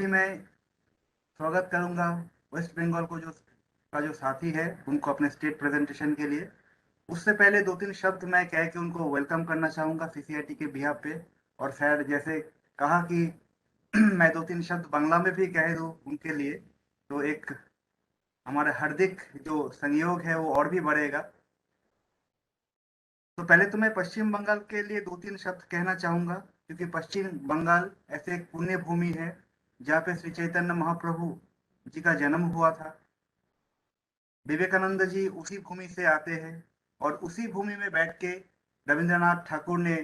मैं स्वागत करूंगा वेस्ट बंगाल को जो साथी है उनको अपने स्टेट प्रेजेंटेशन के लिए। उससे पहले दो तीन शब्द मैं कह के उनको वेलकम करना चाहूंगा सीसीआरटी के बिहाफ पे। और शायद जैसे कहा कि मैं दो तीन शब्द बांग्ला में भी कह दूं उनके लिए, तो एक हमारा हार्दिक जो संयोग है वो और भी बढ़ेगा। तो पहले तो मैं पश्चिम बंगाल के लिए दो तीन शब्द कहना चाहूंगा, क्योंकि पश्चिम बंगाल ऐसे एक पुण्य भूमि है जहाँ पे श्री चैतन्य महाप्रभु जी का जन्म हुआ था। विवेकानंद जी उसी भूमि से आते हैं और उसी भूमि में बैठ के रविंद्रनाथ ठाकुर ने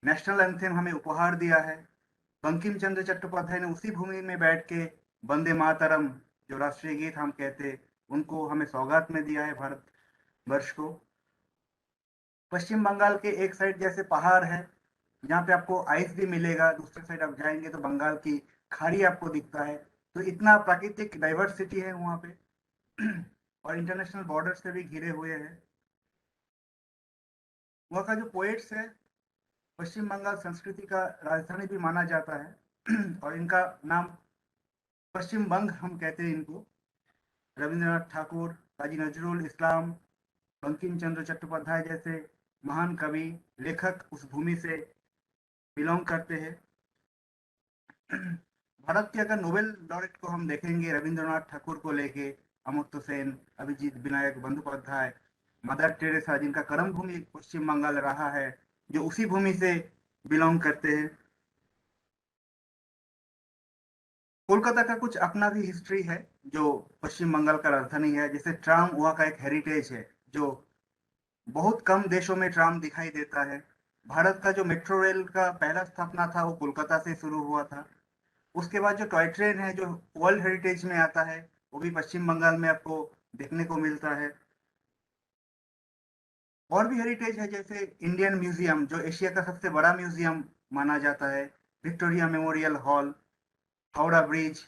नेशनल एंथम हमें उपहार दिया है। बंकिम चंद्र चट्टोपाध्याय ने उसी भूमि में बैठ के वंदे मातरम जो राष्ट्रीय गीत हम कहते उनको हमें सौगात में दिया है भारत वर्ष को। पश्चिम बंगाल के एक साइड जैसे पहाड़ है जहाँ पे आपको आइस भी मिलेगा, दूसरे साइड आप जाएंगे तो बंगाल की खाड़ी आपको दिखता है। तो इतना प्राकृतिक डाइवर्सिटी है वहाँ पे और इंटरनेशनल बॉर्डर से भी घिरे हुए हैं। वहाँ का जो पोएट्स है, पश्चिम बंगाल संस्कृति का राजधानी भी माना जाता है और इनका नाम पश्चिम बंग हम कहते हैं इनको। रविंद्रनाथ ठाकुर, काजी नजरुल इस्लाम, बंकिम चंद्र चट्टोपाध्याय जैसे महान कवि लेखक उस भूमि से बिलोंग करते हैं। भारत के अगर नोबेल लॉरेट को हम देखेंगे, रविंद्रनाथ ठाकुर को लेके अमर्त्य सेन, अभिजीत विनायक बंदोपाध्याय, मदर टेरेसा जिनका कर्म भूमि पश्चिम बंगाल रहा है, जो उसी भूमि से बिलोंग करते हैं। कोलकाता का कुछ अपना भी हिस्ट्री है जो पश्चिम बंगाल का राजधानी है। जैसे ट्राम वहाँ का एक हेरिटेज है जो बहुत कम देशों में ट्राम दिखाई देता है। भारत का जो मेट्रो रेल का पहला स्थापना था वो कोलकाता से शुरू हुआ था। उसके बाद जो टॉय ट्रेन है जो वर्ल्ड हेरिटेज में आता है वो भी पश्चिम बंगाल में आपको देखने को मिलता है। और भी हेरिटेज है जैसे इंडियन म्यूजियम जो एशिया का सबसे बड़ा म्यूजियम माना जाता है, Victoria memorial hall, Howrah bridge.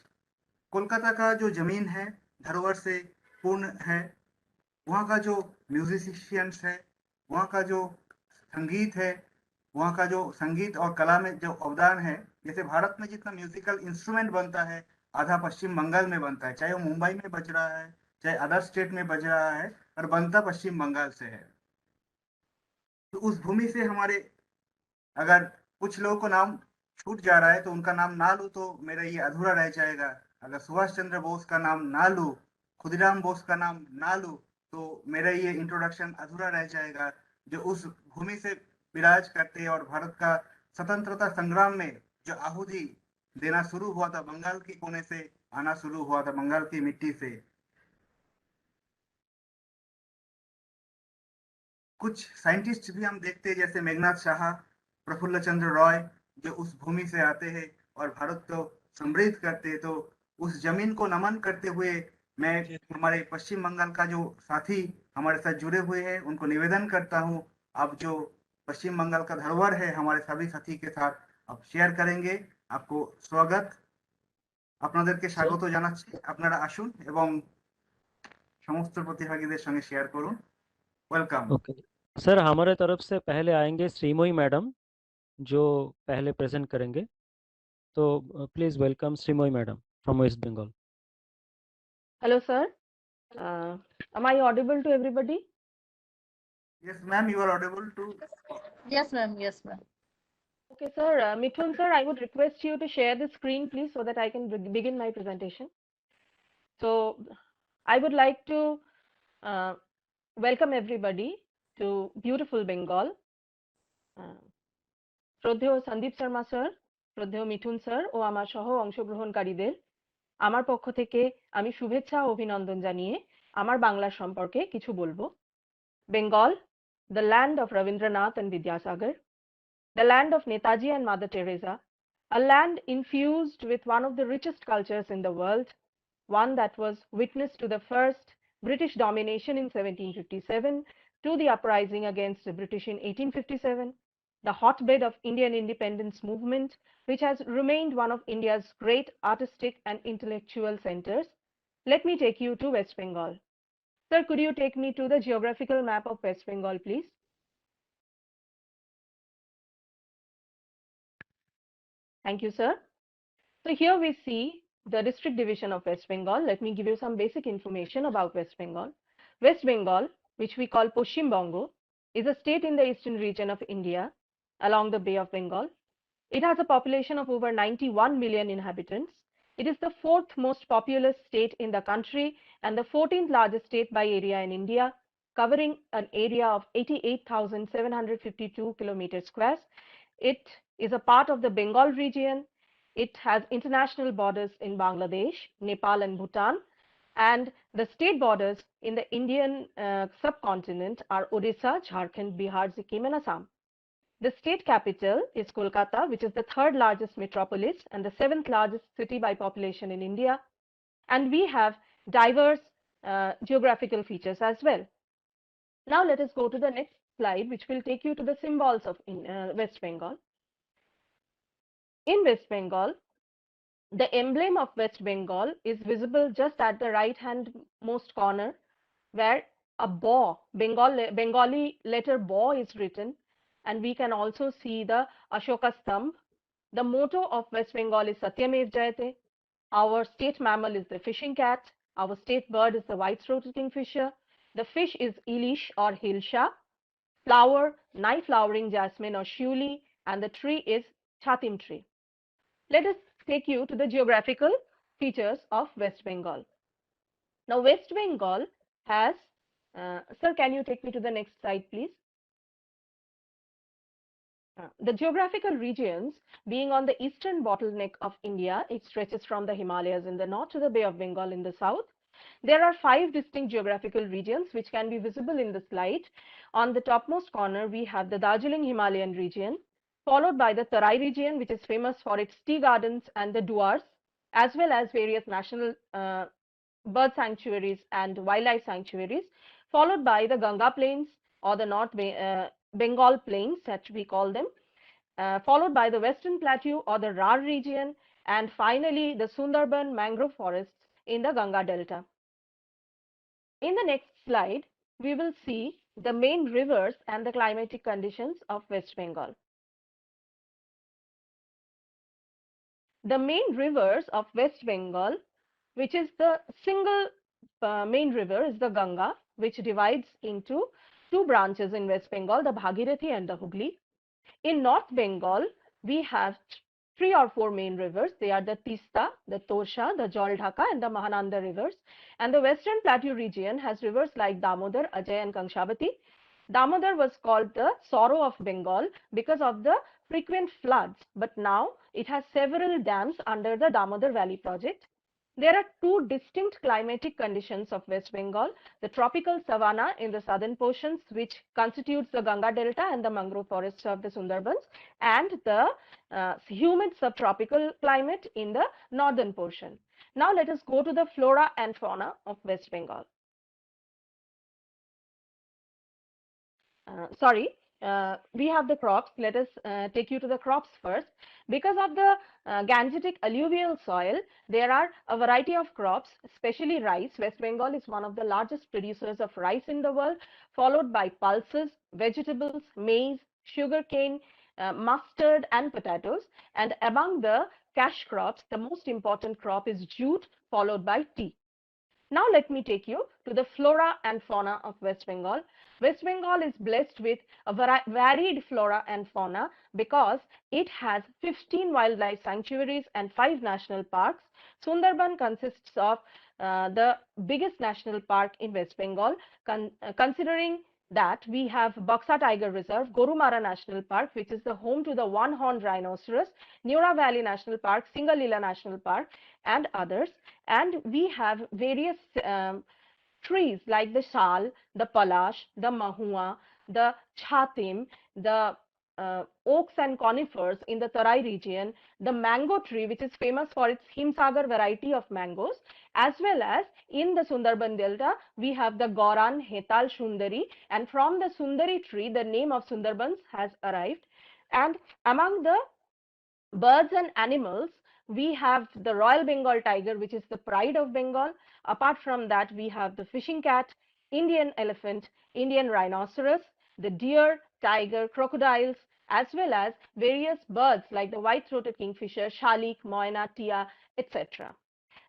Kolkata का जो जमीन है धरोहर से पूर्ण है। वहाँ का जो म्यूजिशियंस है, वहाँ का जो संगीत है, वहाँ का जो संगीत और कला में जो अवदान है, जैसे भारत में जितना म्यूजिकल इंस्ट्रूमेंट बनता है आधा पश्चिम बंगाल में बनता है, चाहे वो मुंबई में बज रहा है चाहे अदर स्टेट में बज रहा है, और बनता पश्चिम बंगाल से है। तो उस भूमि से हमारे अगर कुछ लोगों को नाम छूट जा रहा है तो उनका नाम ना लूं तो मेरा ये अधूरा रह जाएगा। अगर सुभाष चंद्र बोस का नाम ना लूं, खुदीराम बोस का नाम ना लूं, तो मेरा ये इंट्रोडक्शन अधूरा रह जाएगा। जो उस भूमि से विराज करते और भारत का स्वतंत्रता संग्राम में जो आहुति देना शुरू हुआ था, बंगाल के कोने से आना शुरू हुआ था, बंगाल की मिट्टी से। कुछ साइंटिस्ट भी हम देखते हैं जैसे मेघनाथ शाह, प्रफुल्ल चंद्र रॉय, जो उस भूमि से आते हैं और भारत को समृद्ध करते हैं। तो उस जमीन को नमन करते हुए मैं हमारे पश्चिम बंगाल का जो साथी हमारे साथ जुड़े हुए हैं उनको निवेदन करता हूँ, आप जो पश्चिम बंगाल का धरोहर है हमारे सभी साथी के साथ आप शेयर करेंगे। आपको स्वागत, আপনাদেরকে सर স্বাগত জানাচ্ছি। আপনারা আসুন এবং সমস্ত প্রতিভাগীদের সঙ্গে শেয়ার করুন। ওয়েলকাম। ओके सर, हमारे तरफ से पहले आएंगे श्रीमोई मैडम जो पहले प्रेजेंट करेंगे। तो please welcome Shrimoyee madam from West Bengal. Hello, sir. Am I audible to everybody? Yes, ma'am, you are audible to. Yes, ma'am. Yes, ma'am. Okay, sir. Mithun, sir, I would request you to share the screen, please, so that I can begin my presentation. So, I would like to uh, welcome everybody to beautiful Bengal. শ্রদ্ধেয় Sandeep Sharma sir, শ্রদ্ধেয় Mithun sir ও আমার সহ অংশগ্রহণকারীদের আমার পক্ষ থেকে আমি শুভেচ্ছা ও অভিনন্দন জানিয়ে আমার বাংলা সম্পর্কে কিছু বলবো। Bengal, the land of Rabindranath and Vidyasagar, the land of Netaji and Mother Teresa, a land infused with one of the richest cultures in the world, one that was witness to the first British domination in 1757, to the uprising against the British in 1857, the hotbed of Indian independence movement, which has remained one of India's great artistic and intellectual centers. Let me take you to West Bengal. Sir, could you take me to the geographical map of West Bengal, please? Thank you, sir. So So here we see the district division of West Bengal. Let me give you some basic information about West Bengal. West Bengal, which we call Paschim Bongo, is a state in the eastern region of India along the Bay of Bengal. It has a population of over 91 million inhabitants. It is the fourth most populous state in the country and the 14th largest state by area in India, covering an area of 88,752 kilometers squares. It is a part of the Bengal region. It has international borders in Bangladesh, Nepal and Bhutan. And the state borders in the Indian subcontinent are Odisha, Jharkhand, Bihar, Sikkim and Assam. The state capital is Kolkata, which is the third largest metropolis and the seventh largest city by population in India. And we have diverse geographical features as well. Now let us go to the next slide, which will take you to the symbols of West Bengal. In West Bengal, the emblem of West Bengal is visible just at the right-hand most corner, where a bow, Bengali letter bow is written, and we can also see the Ashoka Stamp. The motto of West Bengal is Satyamev Jayate. Our state mammal is the fishing cat. Our state bird is the white-throated kingfisher. The fish is Ilish or Hilsha. Flower, night flowering jasmine or shuli, and the tree is Chatim tree. Let us take you to the geographical features of West Bengal. Now, West Bengal has, sir, can you take me to the next slide, please? The geographical regions being on the eastern bottleneck of India, it stretches from the Himalayas in the north to the Bay of Bengal in the south. There are 5 distinct geographical regions which can be visible in the slide. On the topmost corner, we have the Darjeeling Himalayan region, followed by the Tarai region, which is famous for its tea gardens and the duars, as well as various national bird sanctuaries and wildlife sanctuaries, followed by the Ganga Plains or the North Bengal Plains, that we call them, followed by the Western Plateau or the Rar region, and finally the Sundarban mangrove forests in the Ganga Delta. In the next slide, we will see the main rivers and the climatic conditions of West Bengal. The main rivers of West Bengal, which is the single main river, is the Ganga, which divides into 2 branches in West Bengal, the Bhagirathi and the Hooghly. In North Bengal, we have 3 or 4 main rivers. They are the Tista, the Tosha, the Jaldhaka and the Mahananda rivers. And the Western Plateau region has rivers like Damodar, Ajay and Kangshabati. Damodar was called the sorrow of Bengal because of the frequent floods, but now it has several dams under the Damodar Valley project. There are 2 distinct climatic conditions of West Bengal, the tropical savanna in the southern portions, which constitutes the Ganga Delta and the mangrove forests of the Sundarbans, and the humid subtropical climate in the northern portion. Now let us go to the flora and fauna of West Bengal. We have the crops. Let us take you to the crops first. Because of the Gangetic alluvial soil, there are a variety of crops, especially rice. West Bengal is one of the largest producers of rice in the world, followed by pulses, vegetables, maize, sugarcane, mustard and potatoes. And among the cash crops, the most important crop is jute, followed by tea. Now let me take you to the flora and fauna of West Bengal. West Bengal is blessed with a varied flora and fauna because it has 15 wildlife sanctuaries and 5 national parks. Sundarban consists of the biggest national park in West Bengal, considering that we have Buxa Tiger Reserve, Gorumara National Park, which is the home to the one-horned rhinoceros, Neora Valley National Park, Singalila National Park, and others. And we have various trees like the shal, the palash, the mahua, the chatim, the oaks and conifers in the Tarai region, the mango tree, which is famous for its Himsagar variety of mangoes, as well as in the Sundarban Delta, we have the Goran, Hetal, Sundari, and from the Sundari tree, the name of Sundarbans has arrived. And among the birds and animals, we have the Royal Bengal tiger, which is the pride of Bengal. Apart from that, we have the fishing cat, Indian elephant, Indian rhinoceros, the deer, tiger, crocodiles, as well as various birds like the white-throated kingfisher, shalik, moina, tia, etc.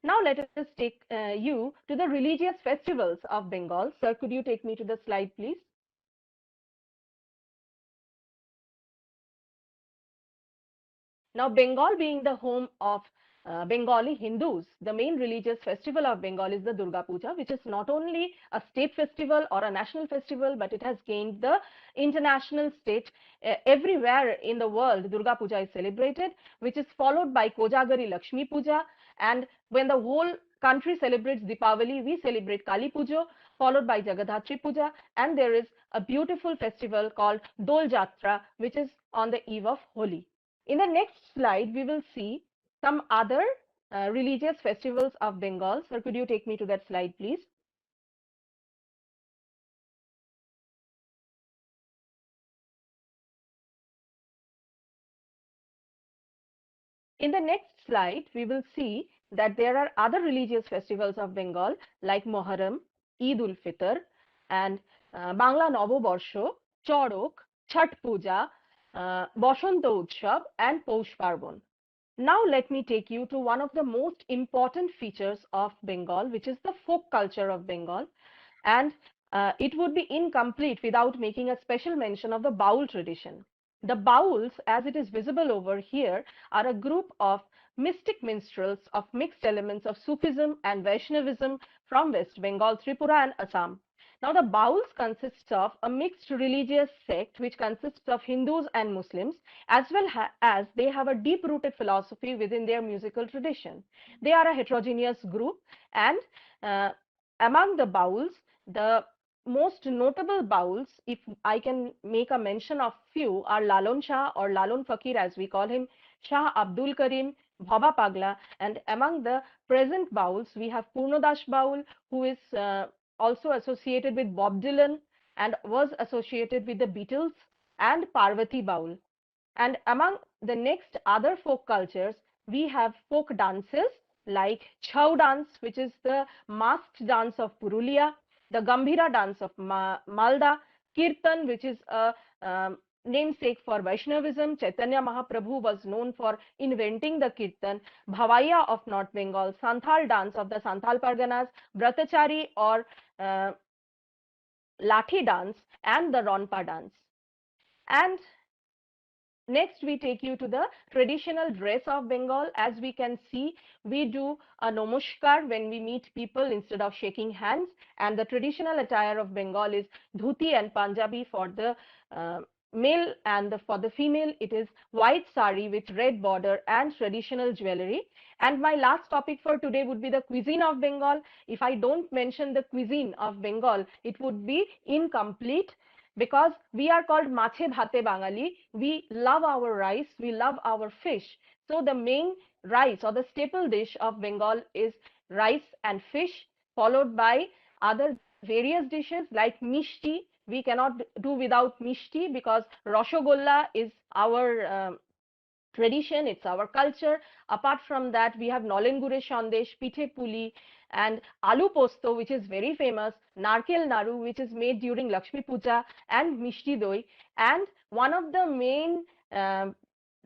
Now let us take you to the religious festivals of Bengal. Sir, could you take me to the slide, please? Now, Bengal being the home of Bengali Hindus, the main religious festival of Bengal is the Durga Puja, which is not only a state festival or a national festival, but it has gained the international state. Everywhere in the world, Durga Puja is celebrated, which is followed by Kojagari Lakshmi Puja. And when the whole country celebrates Deepavali, we celebrate Kali Puja, followed by Jagadhatri Puja. And there is a beautiful festival called Dol Jatra, which is on the eve of Holi. In the next slide, we will see some other religious festivals of Bengal. Sir, could you take me to that slide, please? In the next slide, we will see that there are other religious festivals of Bengal like Moharram, Eid ul Fitr, and Bangla Noboborsho, Chorok, Chhat Puja, Bosonto Utsav, and Poush Parbon. Now let me take you to one of the most important features of Bengal, which is the folk culture of Bengal. And it would be incomplete without making a special mention of the Baul tradition. The Bauls, as it is visible over here, are a group of mystic minstrels of mixed elements of Sufism and Vaishnavism from West Bengal, Tripura, and Assam. Now, the Bauls consists of a mixed religious sect which consists of Hindus and Muslims, as well as they have a deep-rooted philosophy within their musical tradition. They are a heterogeneous group, and among the Bauls, the most notable Bauls, if I can make a mention of few, are Lalon Shah or Lalon Fakir, as we call him, Shah Abdul Karim, Bhaba Pagla, and among the present Bauls, we have Purnodas Baul, who is also associated with Bob Dylan and was associated with the Beatles, and Parvati Baul. And among the next other folk cultures, we have folk dances like Chhau dance, which is the masked dance of Purulia, the Gambhira dance of Malda, Kirtan, which is a namesake for Vaishnavism. Chaitanya Mahaprabhu was known for inventing the Kirtan, Bhavaiya of North Bengal, Santhal dance of the Santhal Parganas, Bratachari or Lathi dance, and the Ronpa dance. And next, we take you to the traditional dress of Bengal. As we can see, we do a namaskar when we meet people instead of shaking hands. And the traditional attire of Bengal is dhuti and Punjabi for the male, and for the female, it is white sari with red border and traditional jewelry. And my last topic for today would be the cuisine of Bengal. If I don't mention the cuisine of Bengal, it would be incomplete, because we are called Mache Bhate Bangali. We love our rice, we love our fish. So the main rice or the staple dish of Bengal is rice and fish, followed by other various dishes like mishti. We cannot do without mishti because Rashogolla is our tradition, it's our culture. Apart from that, we have Nolengure Sandesh, Pithe Puli, and Alu Posto, which is very famous, Narkel Naru, which is made during Lakshmi Puja, and Mishti Doi. And one of the main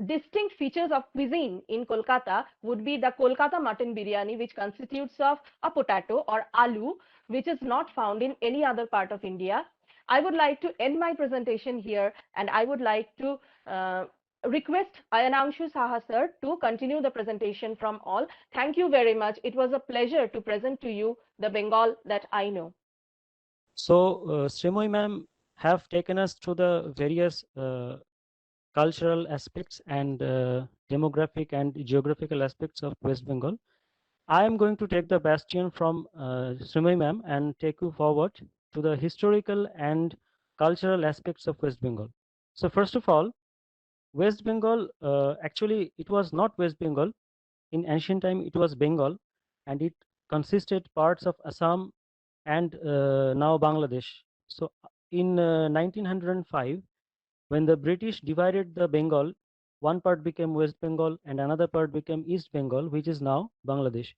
distinct features of cuisine in Kolkata would be the Kolkata mutton biryani, which constitutes of a potato or aloo, which is not found in any other part of India. I would like to end my presentation here, and I would like to request Ayanangshu Saha sir to continue the presentation from all. Thank you very much. It was a pleasure to present to you the Bengal that I know. So, Srimoy ma'am have taken us through the various cultural aspects and demographic and geographical aspects of West Bengal. I am going to take the bastion from Srimoy ma'am and take you forward to the historical and cultural aspects of West Bengal. So first of all, West Bengal, actually it was not West Bengal. In ancient time it was Bengal, and it consisted parts of Assam and now Bangladesh. So in 1905, when the British divided the Bengal, one part became West Bengal and another part became East Bengal, which is now Bangladesh.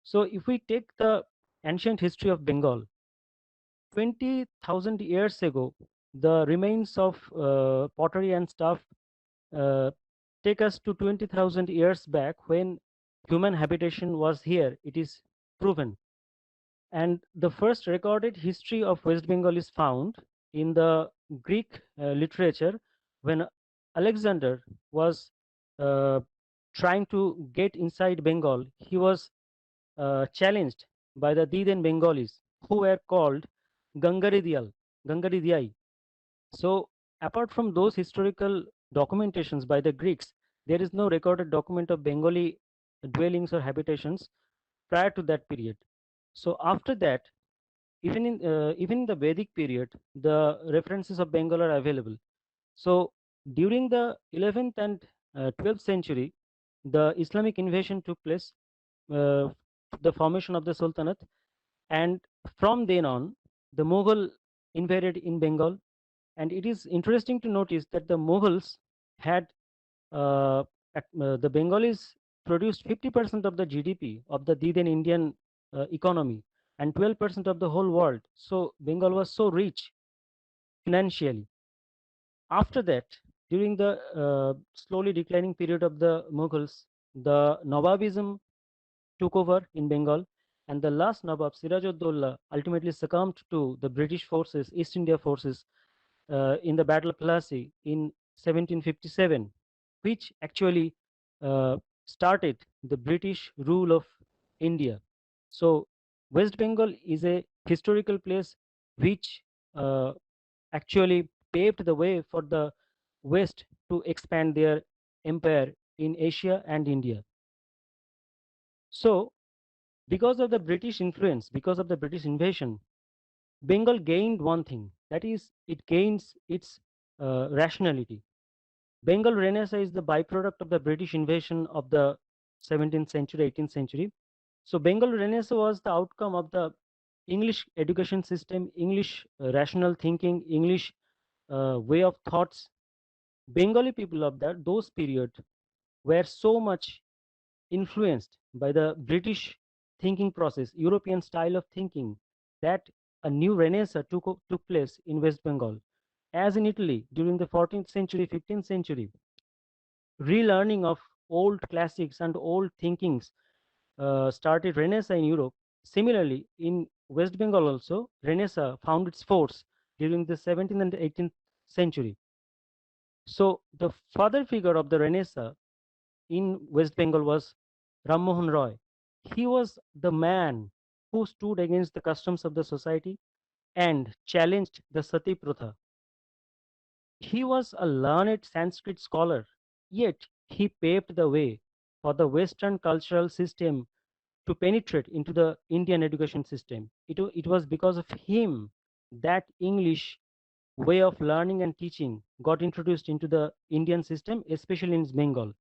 So if we take the ancient history of Bengal, 20,000 years ago, the remains of pottery and stuff uh, take us to 20,000 years back when human habitation was here. It is proven. And the first recorded history of West Bengal is found in the Greek literature when Alexander was uh, trying to get inside Bengal. He was challenged by the Diden Bengalis who were called Gangaridiyai. So apart from those historical documentations by the Greeks, there is no recorded document of Bengali dwellings or habitations prior to that period. So after that, even in the Vedic period, the references of Bengal are available. So during the 11th and 12th century, the Islamic invasion took place, uh, the formation of the Sultanate, and from then on, the Mughal invaded in Bengal. And it is interesting to notice that the Mughals had the Bengalis produced 50% of the GDP of the then Indian economy and 12% of the whole world. So Bengal was so rich financially. After that, during the slowly declining period of the Mughals, the Nawabism took over in Bengal, and the last Nawab, Siraj-ud-Dowla, ultimately succumbed to the British forces, East India forces, in the Battle of Plassey in 1757, which actually started the British rule of India. So West Bengal is a historical place which uh, actually paved the way for the West to expand their empire in Asia and India. So because of the British influence, because of the British invasion, Bengal gained one thing, that is, it gains its rationality. Bengal Renaissance is the byproduct of the British invasion of the 17th century, 18th century. So Bengal Renaissance was the outcome of the English education system, English rational thinking, English way of thoughts. Bengali people of those period were so much influenced by the British thinking process, European style of thinking, that a new renaissance took place in West Bengal. As in Italy during the 14th century, 15th century, relearning of old classics and old thinkings started Renaissance in Europe. Similarly, in West Bengal also, Renaissance found its force during the 17th and 18th century. So the father figure of the Renaissance in West Bengal was Ram Mohan Roy. He was the man who stood against the customs of the society and challenged the Sati Pratha. He was a learned Sanskrit scholar, yet he paved the way for the Western cultural system to penetrate into the Indian education system. It was because of him that English way of learning and teaching got introduced into the Indian system, especially in Bengal.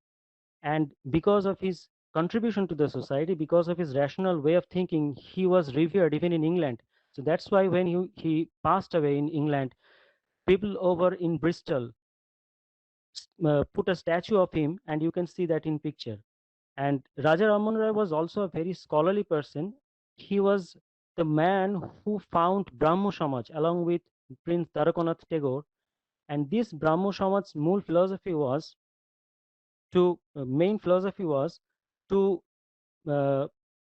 And because of his contribution to the society, because of his rational way of thinking, he was revered even in England. So that's why when he passed away in England, people over in Bristol put a statue of him, and you can see that in picture. And Raja Raman Rai was also a very scholarly person. He was the man who found Brahmo Samaj along with Prince Tarakonath Tagore. And this Brahmo Samaj's main philosophy was to uh,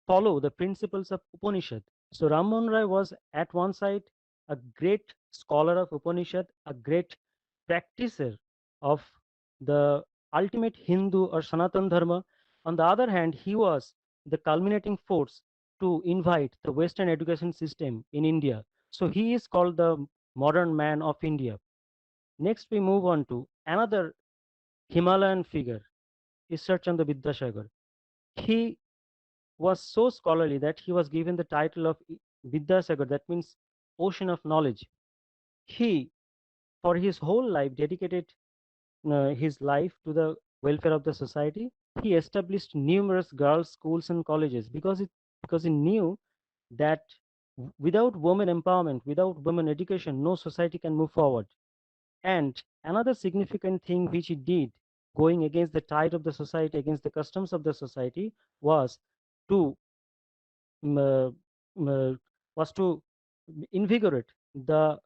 follow the principles of Upanishad. So Ram Mohan Rai was at one side a great scholar of Upanishad, a great practicer of the ultimate Hindu or Sanatan Dharma. On the other hand, he was the culminating force to invite the Western education system in India. So he is called the modern man of India. Next, we move on to another Himalayan figure, Ishwar Chandra Vidyasagar. He was so scholarly that he was given the title of Vidyasagar, that means ocean of knowledge. He, for his whole life, dedicated his life to the welfare of the society. He established numerous girls' schools and colleges because he knew that without women empowerment, without women education, no society can move forward. And another significant thing which he did, going against the tide of the society, against the customs of the society, was to um, uh, was to invigorate the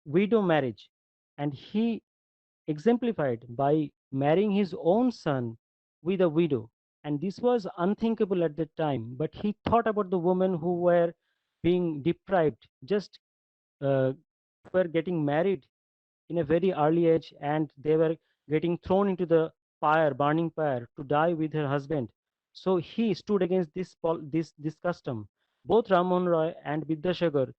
widow marriage, and he exemplified by marrying his own son with a widow. And this was unthinkable at that time, but he thought about the women who were being deprived, just uh, were getting married in a very early age, and they were getting thrown into the fire, burning fire, to die with her husband. So he stood against this custom. Both Rammohn Roy and Vidyasagar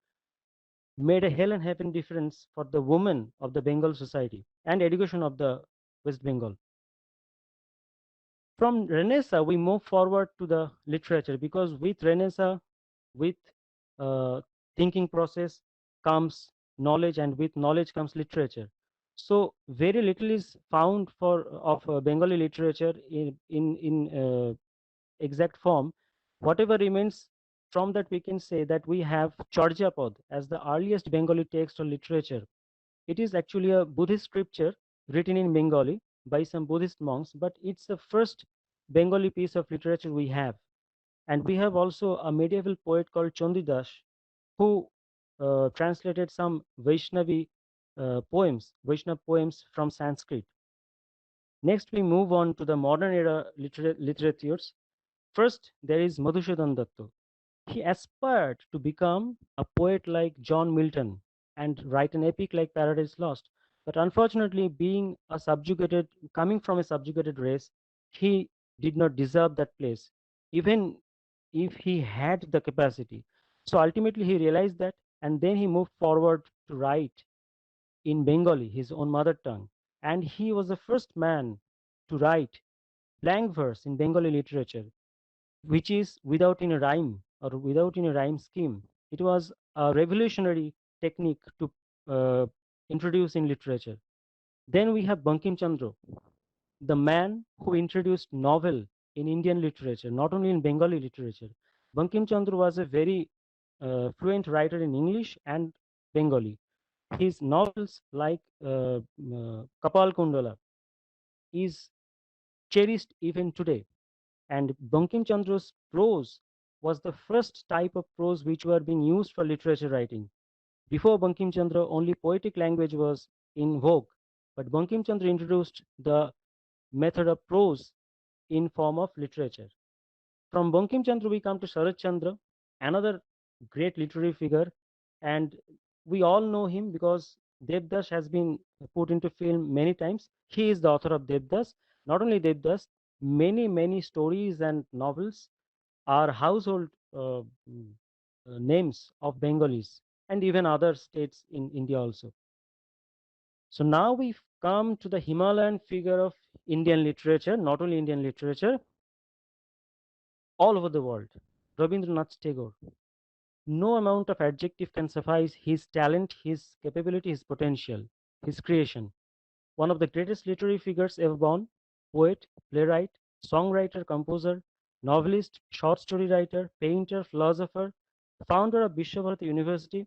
made a hell and heaven difference for the women of the Bengal society and education of the West Bengal. From Renaissance, we move forward to the literature, because with Renaissance, with thinking process comes knowledge, and with knowledge comes literature. So very little is found of Bengali literature in exact form. Whatever remains from that, we can say that we have Charjapad as the earliest Bengali text or literature. It is actually a Buddhist scripture written in Bengali by some Buddhist monks, but it's the first Bengali piece of literature we have. And we have also a medieval poet called Chandidas, who translated some Vaishnava poems from Sanskrit. Next, we move on to the modern era literatures. First, there is Madhusudhan Datta. He aspired to become a poet like John Milton and write an epic like Paradise Lost. But unfortunately, coming from a subjugated race, he did not deserve that place, even if he had the capacity. So ultimately, he realized that, and then he moved forward to write in Bengali, his own mother tongue. And he was the first man to write blank verse in Bengali literature, which is without any rhyme or without any rhyme scheme. It was a revolutionary technique to introduce in literature. Then we have Bankim Chandra, the man who introduced novel in Indian literature, not only in Bengali literature. Bankim Chandra was a very fluent writer in English and Bengali. His novels like Kapal Kundala is cherished even today. And Bankim Chandra's prose was the first type of prose which were being used for literature writing. Before Bankim Chandra, only poetic language was in vogue, but Bankim Chandra introduced the method of prose in form of literature. From Bankim Chandra, we come to Sharat Chandra, another great literary figure, and we all know him because Devdas has been put into film many times. He is the author of Devdas. Not only Devdas, many stories and novels are household names of Bengalis and even other states in India also. So now we've come to the Himalayan figure of Indian literature, not only Indian literature, all over the world, Rabindranath Tagore. No amount of adjective can suffice his talent, his capability, his potential, his creation. One of the greatest literary figures ever born, poet, playwright, songwriter, composer, novelist, short story writer, painter, philosopher, founder of Vishwabharati University,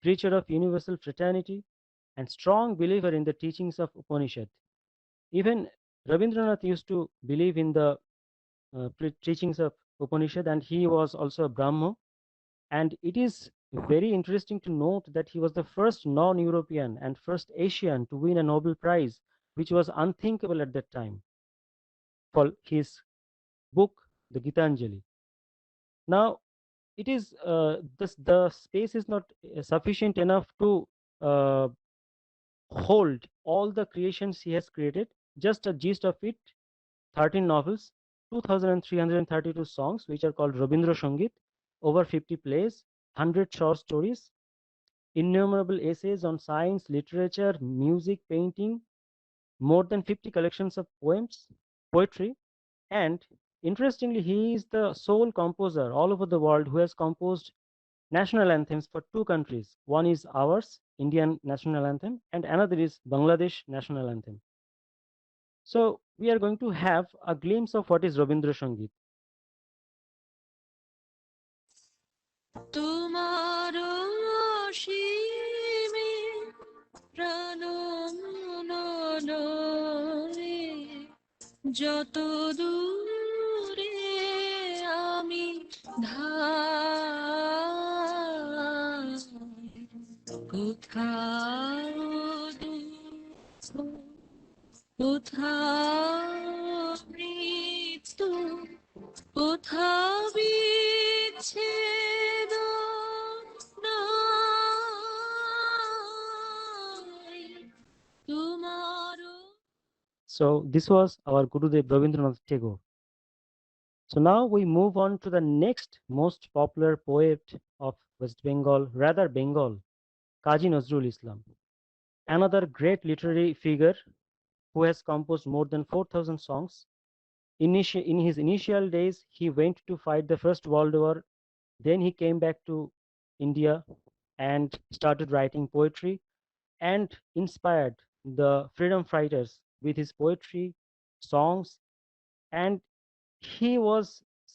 preacher of universal fraternity, and strong believer in the teachings of Upanishad. Even Rabindranath used to believe in the teachings of Upanishad, and he was also a Brahmo. And it is very interesting to note that he was the first non-European and first Asian to win a Nobel Prize, which was unthinkable at that time, for his book, the Gitanjali. Now, it is the space is not sufficient enough to hold all the creations he has created. Just a gist of it: 13 novels, 2,332 songs, which are called Rabindra Sangit, over 50 plays, 100 short stories, innumerable essays on science, literature, music, painting, more than 50 collections of poetry, and interestingly, he is the sole composer all over the world who has composed national anthems for two countries. One is ours, Indian national anthem, and another is Bangladesh national anthem. So we are going to have a glimpse of what is Rabindra Sangit. তোমার অসীমে প্রাণ মনরে যত দূরে আমি ধাই কোথায় দুঃখ কোথাও মৃত্যু কোথাও বিচ্ছেদ নাই তোমারও। So this was our Gurudev Rabindranath Tagore. So now we move on to the next most popular poet of West Bengal, rather Bengal, Kazi Nazrul Islam, another great literary figure who has composed more than 4,000 songs. In his initial days, he went to fight the First World War. Then he came back to India and started writing poetry and inspired the freedom fighters with his poetry, songs, and he was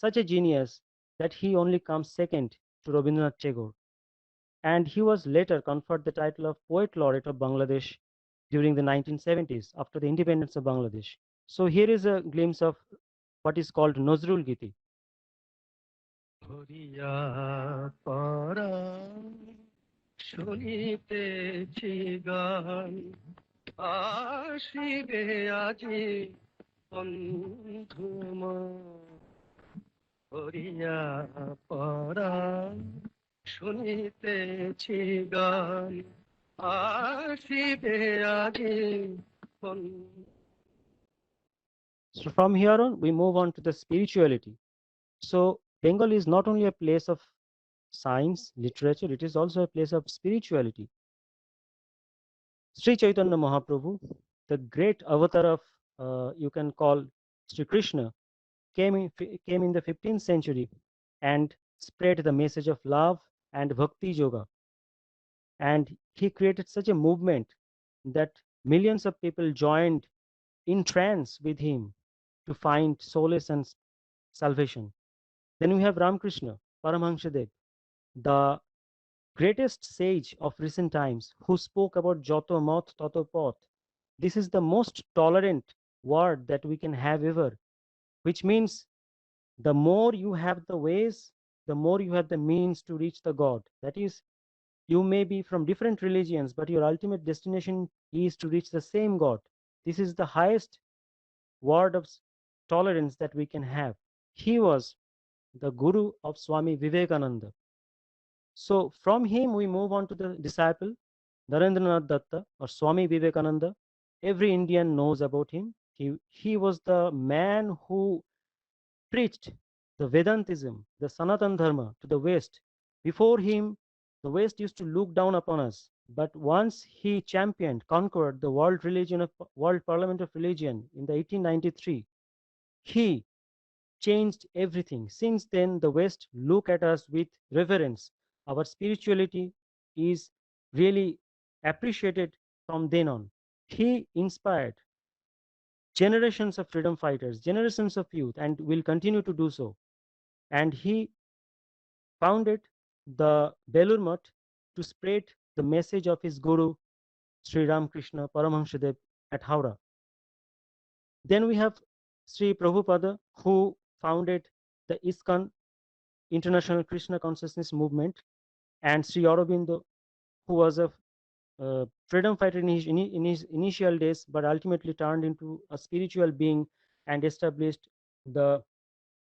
such a genius that he only comes second to Rabindranath Tagore. And he was later conferred the title of Poet Laureate of Bangladesh during the 1970s after the independence of Bangladesh. So here is a glimpse of what is called Nazrul Giti. হরিয়া পরাণ শুনিতেছি গান আসিবে আজি বন্ধুম হরিয়া পরাণ শুনিতেছি গান আসিবে আজি বন্ধু। So from here on, we move on to the spirituality. So Bengal is not only a place of science, literature, it is also a place of spirituality. Sri Chaitanya Mahaprabhu, the great avatar of, you can call Sri Krishna, came in the 15th century and spread the message of love and bhakti yoga. And he created such a movement that millions of people joined in trance with him to find solace and salvation. Then we have Ramakrishna Paramahansadev, the greatest sage of recent times, who spoke about Joto Mat Tato Pot. This is the most tolerant word that we can have ever, which means the more you have the ways, the more you have the means to reach the God. That is, you may be from different religions, but your ultimate destination is to reach the same God. This is the highest word of tolerance that we can have. He was the guru of Swami Vivekananda. So from him we move on to the disciple Narendranath Datta or Swami Vivekananda. Every Indian knows about him. He was the man who preached the Vedantism, the Sanatan Dharma to the West. Before him, the West used to look down upon us. But once he championed, conquered the World Parliament of Religion in the 1893, he changed everything. Since then, the West look at us with reverence. Our spirituality is really appreciated from then on. He inspired generations of freedom fighters, generations of youth, and will continue to do so. And he founded the Belur Math to spread the message of his guru, Sri Ramakrishna Paramahansadev at Howrah. Then we have Sri Prabhupada, who founded the ISKCON, International Krishna Consciousness Movement, and Sri Aurobindo, who was a freedom fighter in his initial days, but ultimately turned into a spiritual being and established the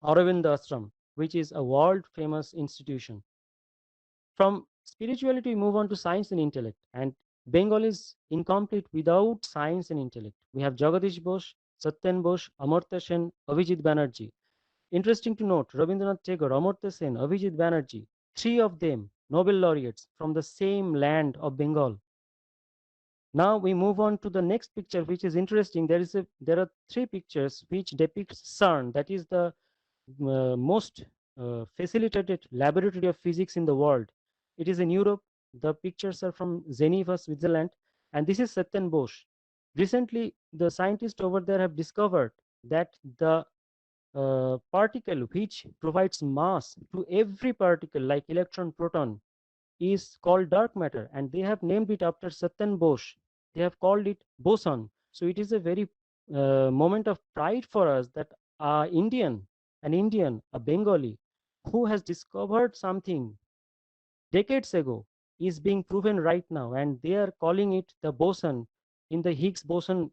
Aurobindo Ashram, which is a world famous institution. From spirituality, we move on to science and intellect. And Bengal is incomplete without science and intellect. We have Jagadish Bose, Satyen Bose, Amartya Sen, Abhijit Banerjee. Interesting to note, Rabindranath Tagore, Amartya Sen, Abhijit Banerjee, three of them Nobel laureates from the same land of Bengal. Now we move on to the next picture, which is interesting. There are three pictures which depict CERN, that is the most facilitated laboratory of physics in the world. It is in Europe. The pictures are from Geneva, Switzerland, and this is Satyen Bose. Recently, the scientists over there have discovered that the particle which provides mass to every particle, like electron, proton, is called dark matter, and they have named it after Satyen Bose. They have called it boson. So it is a very moment of pride for us that an Indian, a Bengali, who has discovered something decades ago, is being proven right now, and they are calling it the boson in the Higgs boson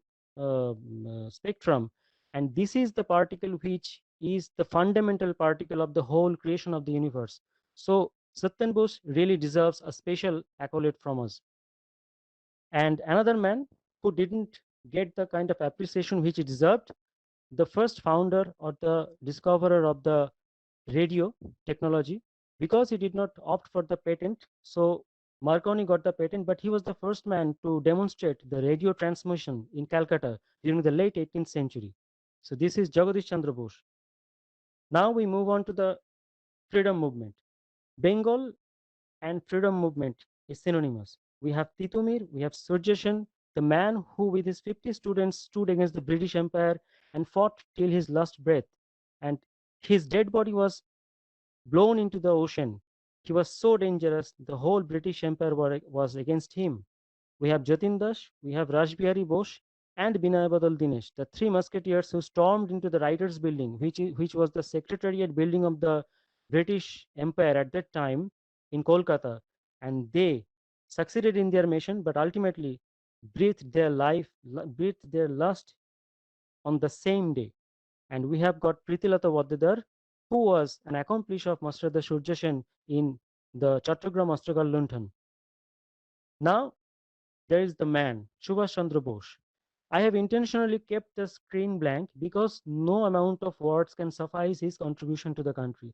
spectrum. And this is the particle which is the fundamental particle of the whole creation of the universe. So Satyan Bose really deserves a special accolade from us. And another man who didn't get the kind of appreciation which he deserved, the first founder or the discoverer of the radio technology, because he did not opt for the patent. So Marconi got the patent, but he was the first man to demonstrate the radio transmission in Calcutta during the late 18th century. So this is Jagadish Chandra Bose. Now we move on to the freedom movement. Bengal and freedom movement is synonymous. We have Titumir, we have Surya Sen, the man who with his 50 students stood against the British Empire and fought till his last breath. And his dead body was blown into the ocean. He was so dangerous, the whole British Empire was against him. We have Jatin Das, we have Rajbihari Bose, and Binay Badal Dinesh, the three musketeers who stormed into the Writers' Building, which was the secretariat building of the British Empire at that time in Kolkata. And they succeeded in their mission, but ultimately breathed their last on the same day. And we have got Pritilata Waddedar, who was an accomplice of Master Surya Sen in the Chattogram Astrogal Lunthan. Now, there is the man, Subhash Chandra Bose. I have intentionally kept the screen blank because no amount of words can suffice his contribution to the country.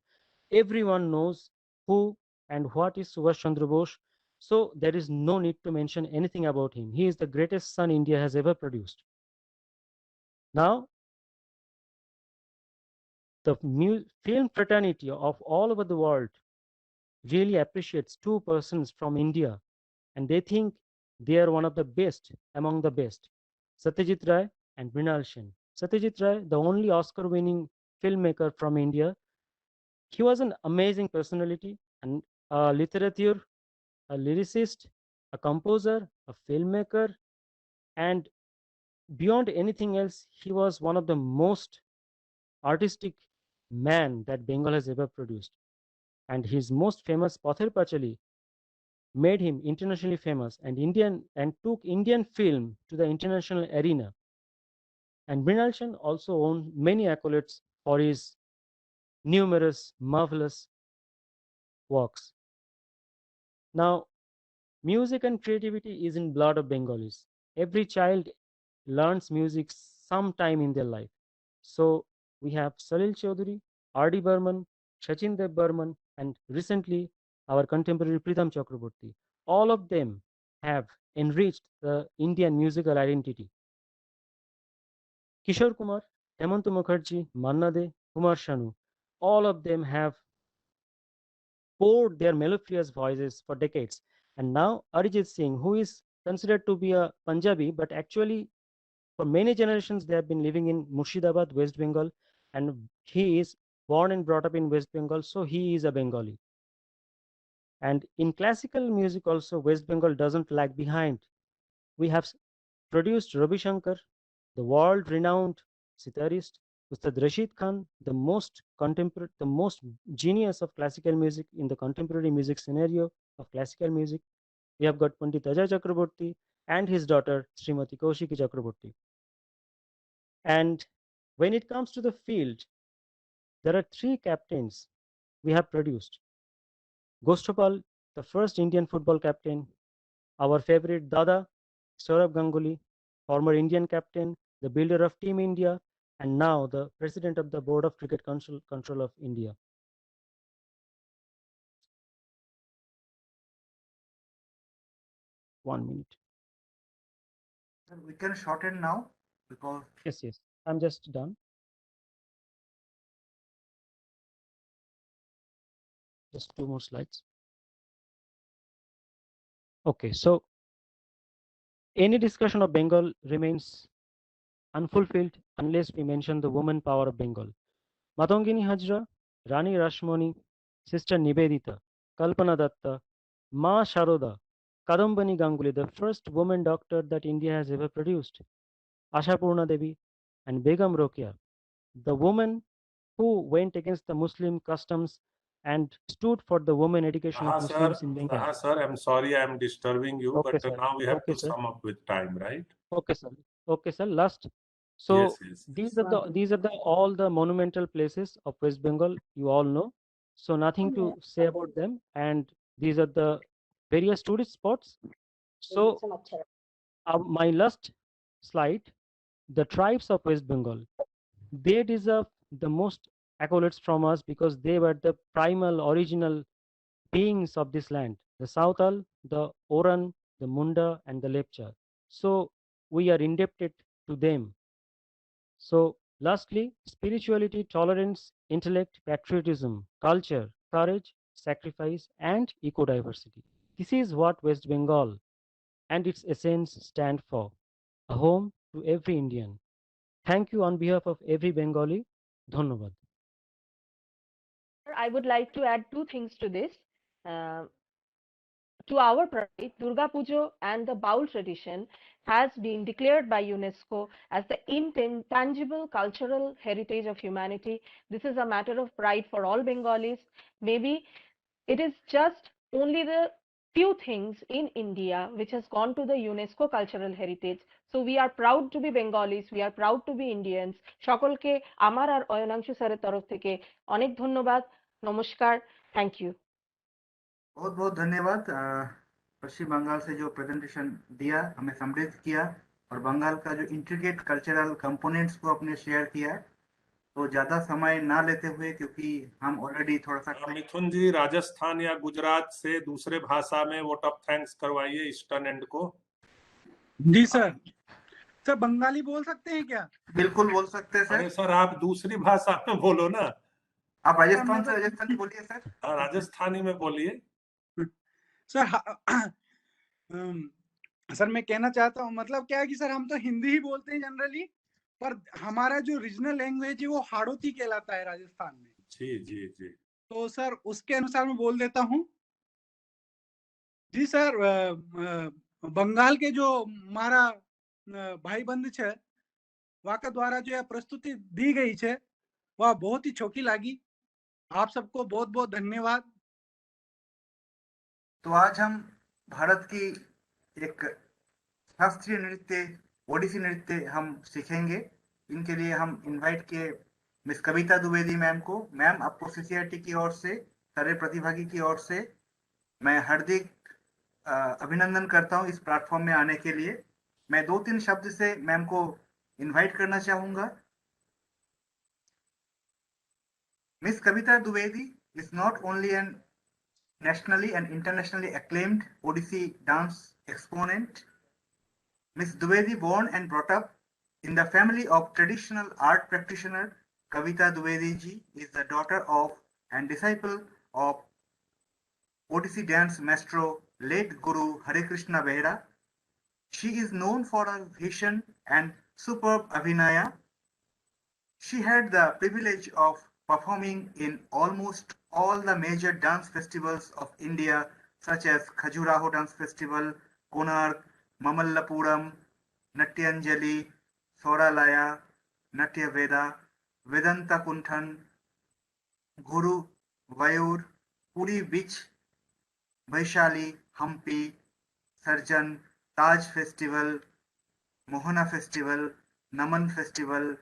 Everyone knows who and what is Subhash Chandra Bose, so there is no need to mention anything about him. He is the greatest son India has ever produced. Now, the film fraternity of all over the world really appreciates two persons from India, and they think they are one of the best among the best, Satyajit Ray and Mrinal Sen. Satyajit Ray, the only Oscar-winning filmmaker from India, he was an amazing personality and a literature, a lyricist, a composer, a filmmaker, and beyond anything else, he was one of the most artistic man that Bengal has ever produced. And his most famous Pather Pachali made him internationally famous and took Indian film to the international arena. And Mrinal Sen also won many accolades for his numerous marvelous works. Now, music and creativity is in blood of Bengalis. Every child learns music sometime in their life. So we have Salil Chaudhary, R.D. Burman, Sachin Dev Burman, and recently our contemporary Pritham Chakraborty. All of them have enriched the Indian musical identity. Kishore Kumar, Hemant Mukherjee, Manna De, Kumar Sanu, all of them have poured their mellifluous voices for decades. And now Arijit Singh, who is considered to be a Punjabi, but actually for many generations they have been living in Murshidabad, West Bengal, and he is born and brought up in West Bengal, so he is a Bengali. And in classical music also, West Bengal doesn't lag behind. We have produced Ravi Shankar, the world-renowned sitarist, Ustad Rashid Khan, the most genius of classical music in the contemporary music scenario of classical music. We have got Pandit Ajay Chakraborty and his daughter Srimati Kaushiki Chakraborty. And when it comes to the field, there are three captains we have produced. Gosthapal, the first Indian football captain, our favorite Dada, Saurabh Ganguly, former Indian captain, the builder of Team India, and now the president of the Board of Cricket Control of India. One minute. We can shorten now because Yes, I'm just done. Just two more slides. Okay, so any discussion of Bengal remains unfulfilled unless we mention the woman power of Bengal. Matangini Hajra, Rani Rashmani, Sister Nivedita, Kalpana Datta, Ma Sharoda, Kadambani Ganguly, the first woman doctor that India has ever produced, Asha Purna Devi, and Begum Rokia, the woman who went against the Muslim customs and stood for the women education of Muslims in Bengal. Sir, I'm sorry I'm disturbing you, Okay, but sir. now we have Okay, to sir. sum up with time, right? Okay, sir. Okay, sir. Last. So Yes, yes. these are the all the monumental places of West Bengal. You all know. So nothing to say about them. And these are the various tourist spots. So my last slide. The tribes of West Bengal. They deserve the most accolades from us because they were the primal, original beings of this land. The Sautal, the Oran, the Munda, and the Lepcha. So we are indebted to them. So lastly, spirituality, tolerance, intellect, patriotism, culture, courage, sacrifice, and eco-diversity. This is what West Bengal and its essence stand for. A home to every Indian. Thank you on behalf of every Bengali. Dhanyabad. I would like to add two things to this. Uh, to our pride, Durga Pujo and the Baul tradition has been declared by UNESCO as the intangible cultural heritage of humanity. This is a matter of pride for all Bengalis. Maybe it is just only the few things in India which has gone to the UNESCO cultural heritage. So we are proud to be Bengalis, we are proud to be Indians. সকলকে আমার আর অয়নাংশু স্যারের তরফ থেকে অনেক ধন্যবাদ, নমস্কার, thank you. बहुत बहुत धन्यवाद। पश्चिम बंगाल से जो प्रेजेंटेशन दिया, हमें समृद्ध किया और बंगाल का जो इंट्रिकेट कल्चरल कंपोनेंट्स को अपने शेयर किया। तो ज्यादा समय ना लेते हुए, क्योंकि हम ऑलरेडी थोड़ा सा मिथुन जी, राजस्थान या गुजरात से दूसरे भाषा में वोट ऑफ थैंक्स करवाइए ईस्टर्न एंड को। जी सर। सर बंगाली बोल सकते हैं क्या? बिल्कुल बोल सकते हैं सर। अरे सर आप दूसरी भाषा में बोलो ना। आप राजस्थान से राजस्थानी बोलिए सर। हाँ, राजस्थानी में बोलिए सर। सर मैं कहना चाहता हूँ, मतलब क्या है कि सर हम तो हिंदी ही बोलते हैं जनरली, पर हमारा जो रीजनल लैंग्वेज है वो हाड़ौती कहलाता है राजस्थान में। जी जी जी। तो सर उसके अनुसार मैं बोल देता हूँ। जी सर, बंगाल के जो हमारा भाई बंद है वाका द्वारा जो प्रस्तुति दी गई है वह बहुत ही छोटी लगी। आप सबको बहुत बहुत धन्यवाद। तो आज हम भारत की एक शास्त्रीय नृत्य, ओडिसी नृत्य हम सीखेंगे। इनके लिए हम इनवाइट किए मिस कविता द्विवेदी मैम को। मैम, आपको सीसीआरटी की ओर से, सारे प्रतिभागी की ओर से मैं हार्दिक अभिनंदन करता हूं इस प्लेटफॉर्म में आने के लिए। मैं 2-3 शब्द से मैम को इनवाइट करना चाहूंगा। Miss Kavita Dwivedi is not only an nationally and internationally acclaimed Odissi dance exponent. Miss Dwivedi, born and brought up in the family of traditional art practitioner Kavita Dwivedi ji, is the daughter of and disciple of Odissi dance maestro late Guru Hare Krishna Behera. She is known for her vision and superb abhinaya. She had the privilege of performing in almost all the major dance festivals of India, such as Khajuraho Dance Festival, Konark, Mamallapuram, Natyanjali, Soralaya, Natya Veda, Vedanta Kunthan, Guru Vayur, Puri Beach, Vaishali, Hampi, Sarjan, Taj Festival, Mohana Festival, Naman Festival,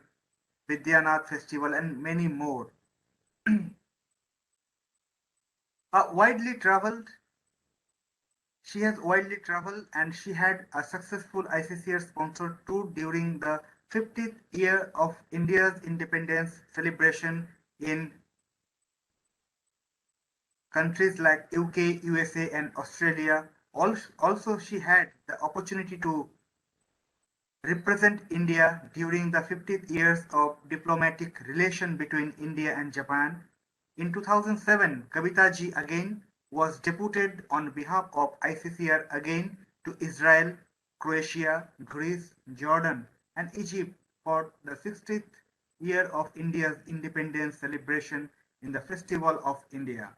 Vidyanath Festival, and many more. She has widely traveled, and she had a successful ICCR sponsored tour during the 50th year of India's independence celebration in countries like UK, USA, and Australia. Also, she had the opportunity to represent India during the 50th years of diplomatic relation between India and Japan. In 2007, Kavita ji again was deputed on behalf of ICCR again to Israel, Croatia, Greece, Jordan, and Egypt for the 60th year of India's independence celebration in the Festival of India.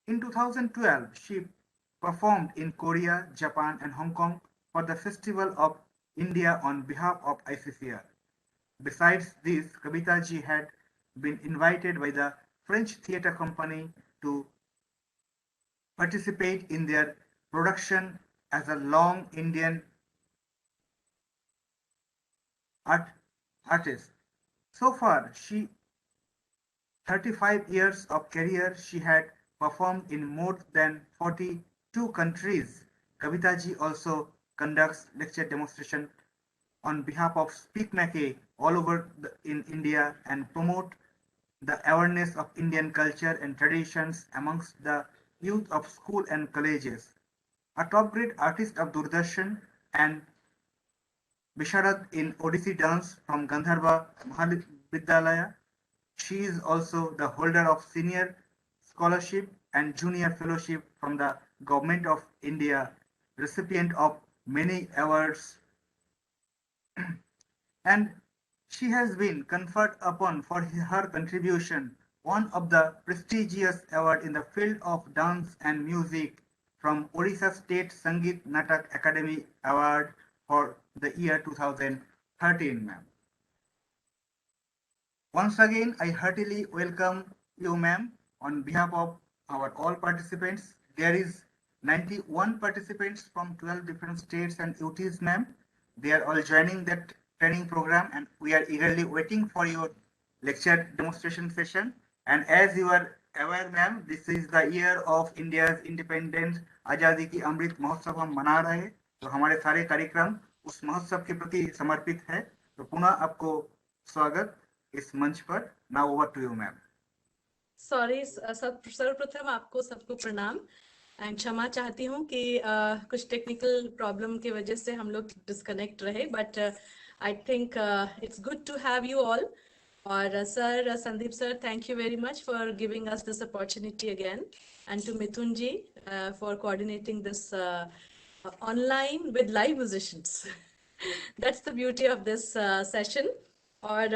In 2012, she performed in Korea, Japan, and Hong Kong for the Festival of India on behalf of ICCR. Besides this, Kavita ji had been invited by the French theatre company to participate in their production as a long Indian artist. So far, 35 years of career, she had performed in more than 42 countries. Kavita ji also conducts lecture demonstration on behalf of Speak Mackay all over in India and promote the awareness of Indian culture and traditions amongst the youth of school and colleges. A top grade artist of Doordarshan and BHARAT in Odissi dance from Gandharva Mahavidyalaya. She is also the holder of senior scholarship and junior fellowship from the Government of India, recipient of many awards, and she has been conferred upon for her contribution one of the prestigious award in the field of dance and music from Odisha State Sangeet Natak Academy Award for the year 2013, ma'am. Once again, I heartily welcome you, ma'am, on behalf of our all participants. There is 91 participants from 12 different states and UTs, ma'am. They are all joining that training program, and we are eagerly waiting for your lecture demonstration session. And as you are aware, ma'am, this is the year of India's independence. आजादी की अमृत महोत्सव हम मना रहे हैं, तो हमारे सारे कार्यक्रम उस महोत्सव के प्रति समर्पित है. तो पुनः आपको स्वागत इस मंच पर. Now over to you, ma'am. Sorry, सर्वप्रथम आपको सबको प्रणाम एंड क्षमा चाहती हूँ कि कुछ टेक्निकल प्रॉब्लम की वजह से हम लोग डिस्कनेक्ट रहे, but I think it's good to have you all. और sir, Sandeep sir, thank you very much for giving us this opportunity again, and to Mithun ji for coordinating this online with live musicians. That's the beauty of this session. और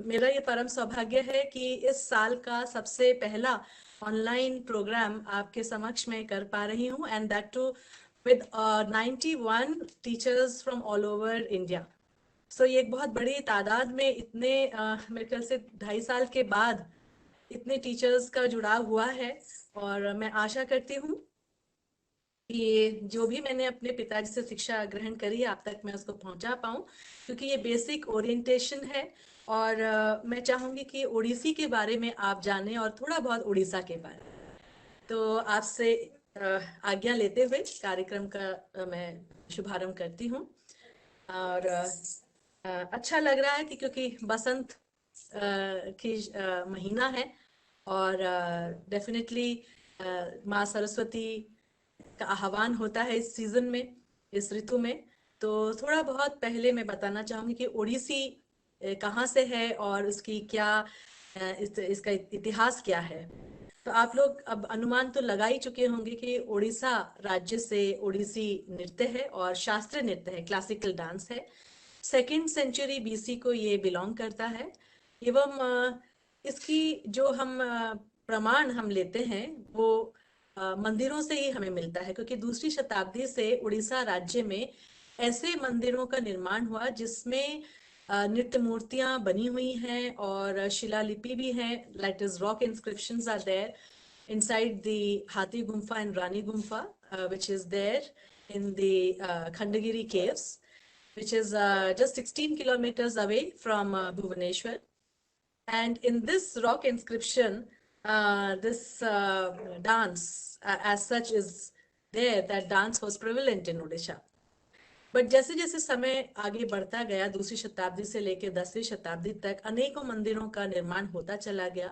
मेरा ये परम सौभाग्य है कि इस साल का सबसे पहला ऑनलाइन प्रोग्राम आपके समक्ष में कर पा रही हूँ, and that too with 91 teachers from all over India. So ये एक बहुत बड़ी तादाद में इतने मेरे ख्याल से 2.5 साल के बाद इतने टीचर्स का जुड़ाव हुआ है. और मैं आशा करती हूँ कि जो भी मैंने अपने पिताजी से शिक्षा ग्रहण करी आप तक मैं उसको पहुंचा पाऊं, क्योंकि ये बेसिक ओरिएंटेशन है. और मैं चाहूंगी कि ओडिसी के बारे में आप जानें और थोड़ा बहुत उड़ीसा के बारे में. तो आपसे आज्ञा लेते हुए कार्यक्रम का मैं शुभारंभ करती हूँ. और अच्छा लग रहा है कि क्योंकि बसंत की महीना है और डेफिनेटली माँ सरस्वती का आह्वान होता है इस सीजन में, इस ऋतु में. तो थोड़ा बहुत पहले मैं बताना चाहूंगी कि ओडिसी कहाँ से है और उसकी क्या इसका इतिहास क्या है. तो आप लोग अब अनुमान तो लगा ही चुके होंगे कि ओडिशा राज्य से ओडिसी नृत्य है और शास्त्रीय नृत्य है, क्लासिकल डांस है. 2nd सेंचुरी BC को ये बिलोंग करता है. एवं इसकी जो हम प्रमाण हम लेते हैं वो मंदिरों से ही हमें मिलता है, क्योंकि 2री शताब्दी से उड़ीसा राज्य में ऐसे मंदिरों का निर्माण हुआ जिसमें नृत्य मूर्तियां बनी हुई हैं और शिलालिपि भी हैं. Like is rock inscriptions are there inside the Hathi Gumpha and Rani Gumpha which is there in the Khandagiri caves, which is just 16 kilometers away from Bhubaneswar. And in this rock inscription, this dance as such is there, that dance was prevalent in Odisha. But जैसे जैसे समय आगे बढ़ता गया, 2री शताब्दी से लेकर 10वीं शताब्दी तक अनेकों मंदिरों का निर्माण होता चला गया.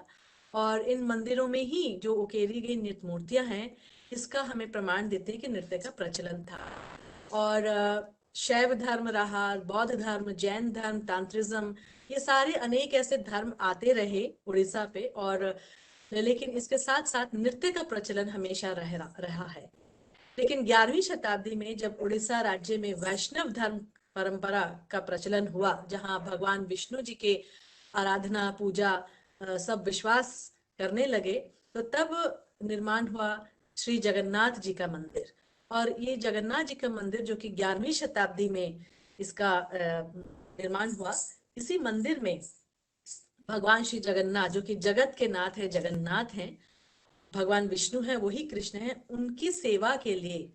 और इन मंदिरों में ही जो उकेरी गई नृत्य मूर्तियां हैं, इसका हमें प्रमाण देते हैं कि नृत्य का प्रचलन था. और शैव धर्म रहा, बौद्ध धर्म, जैन धर्म, तांत्रिज्म, ये सारे अनेक ऐसे धर्म आते रहे उड़ीसा पे. और लेकिन इसके साथ साथ नृत्य का प्रचलन हमेशा रहा है. लेकिन 11वीं शताब्दी में जब उड़ीसा राज्य में वैष्णव धर्म परंपरा का प्रचलन हुआ, जहां भगवान विष्णु जी के आराधना, पूजा सब विश्वास करने लगे, तो तब निर्माण हुआ श्री जगन्नाथ जी का मंदिर. और ये जगन्नाथ जी का मंदिर जो कि 11वीं शताब्दी में इसका निर्माण हुआ, इसी मंदिर में भगवान श्री जगन्नाथ, जो कि जगत के नाथ है, जगन्नाथ हैं, भगवान विष्णु है, वही कृष्ण है, उनकी सेवा के लिए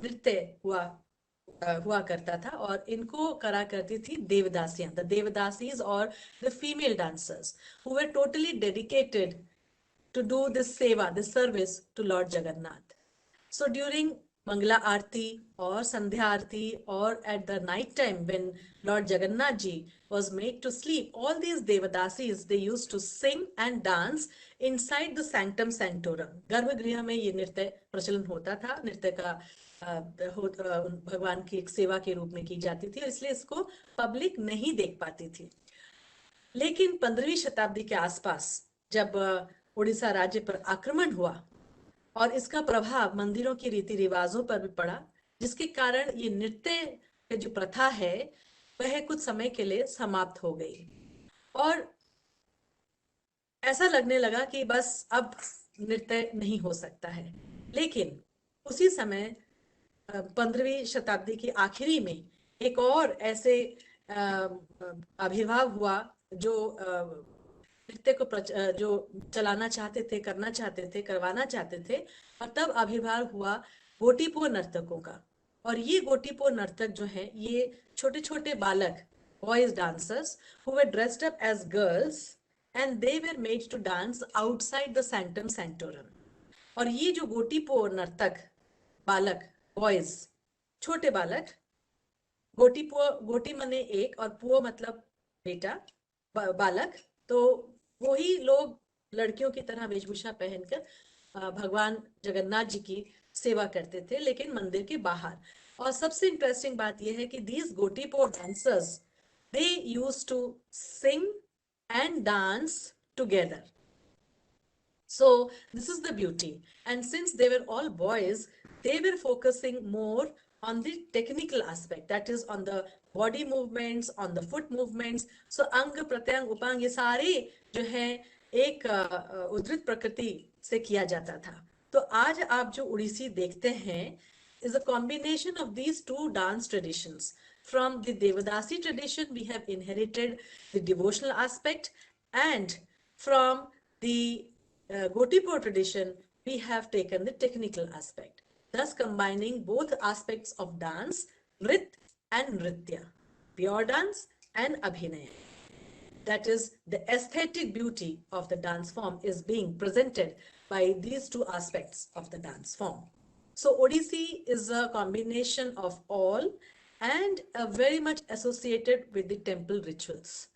नृत्य हुआ करता था, और इनको करा करती थी देवदासियां, द देवदासीज और the female dancers who were totally dedicated to do this seva, this service to Lord Jagannath. So during Mangala Aarti or Sandhya Aarti or at the night time when Lord Jagannath ji was made to sleep, all these Devadasis, they used to sing and dance inside the sanctum sanctorum. गर्भगृह में ये नृत्य प्रचलन होता था, नृत्य का भगवान की एक सेवा के रूप में की जाती थी, और इसलिए इसको पब्लिक नहीं देख पाती थी। लेकिन 15वीं शताब्दी के आसपास जब उड़ीसा राज्य पर आक्रमण हुआ और इसका प्रभाव मंदिरों के रीति रिवाजों पर भी पड़ा, जिसके कारण ये नृत्य की जो प्रथा है वह कुछ समय के लिए समाप्त हो गई, और ऐसा लगने लगा कि बस अब नृत्य नहीं हो सकता है। लेकिन उसी समय 15वीं शताब्दी की आखिरी में एक और ऐसे आविर्भाव हुआ जो नृत्य को जो चलाना चाहते थे, करना चाहते थे, करवाना चाहते थे, और तब आविर्भाव हुआ गोटीपुर नर्तकों का। और ये गोटीपुर नर्तक जो हैं, ये छोटे छोटे बालक, boys dancers who were dressed up as girls and they were made to dance outside the sanctum sanctorum. और ये जो गोटीपुर नर्तक बालक, बॉयज, छोटे बालक, गोटी मने एक और पुओ मतलब बेटा, बालक, तो वही लोग लड़कियों की तरह वेशभूषा पहनकर भगवान जगन्नाथ जी की सेवा करते थे, लेकिन मंदिर के बाहर। और सबसे इंटरेस्टिंग बात यह है कि these Gotipua dancers, they used to sing and dance together. So this is the beauty. And since they were all boys, they were focusing more on the technical aspect, that is on the body movements, on the foot movements. So अंग प्रत्यंग उपांग ये सारे जो है एक उद्धृत प्रकृति से किया जाता था। तो आज आप जो उड़ीसी देखते हैं is a combination of these two dance traditions. From the Devadasi tradition, we have inherited the devotional aspect, and from the Gotipur tradition, we have taken the technical aspect, thus combining both aspects of dance, Nrit and Nritya, pure dance and Abhinaya. That is, the aesthetic beauty of the dance form is being presented by these two aspects of the dance form. So Odissi is a combination of all and very much associated with the temple rituals.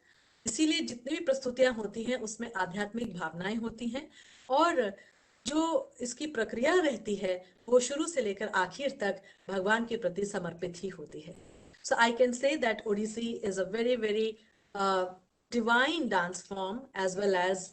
इसीलिए जितनी भी प्रस्तुतियां होती हैं उसमें आध्यात्मिक भावनाएं होती हैं, और जो इसकी प्रक्रिया रहती है वो शुरू से लेकर आखिर तक भगवान के प्रति समर्पित ही होती है. So I can say that Odissi is a very, very divine dance form, as well as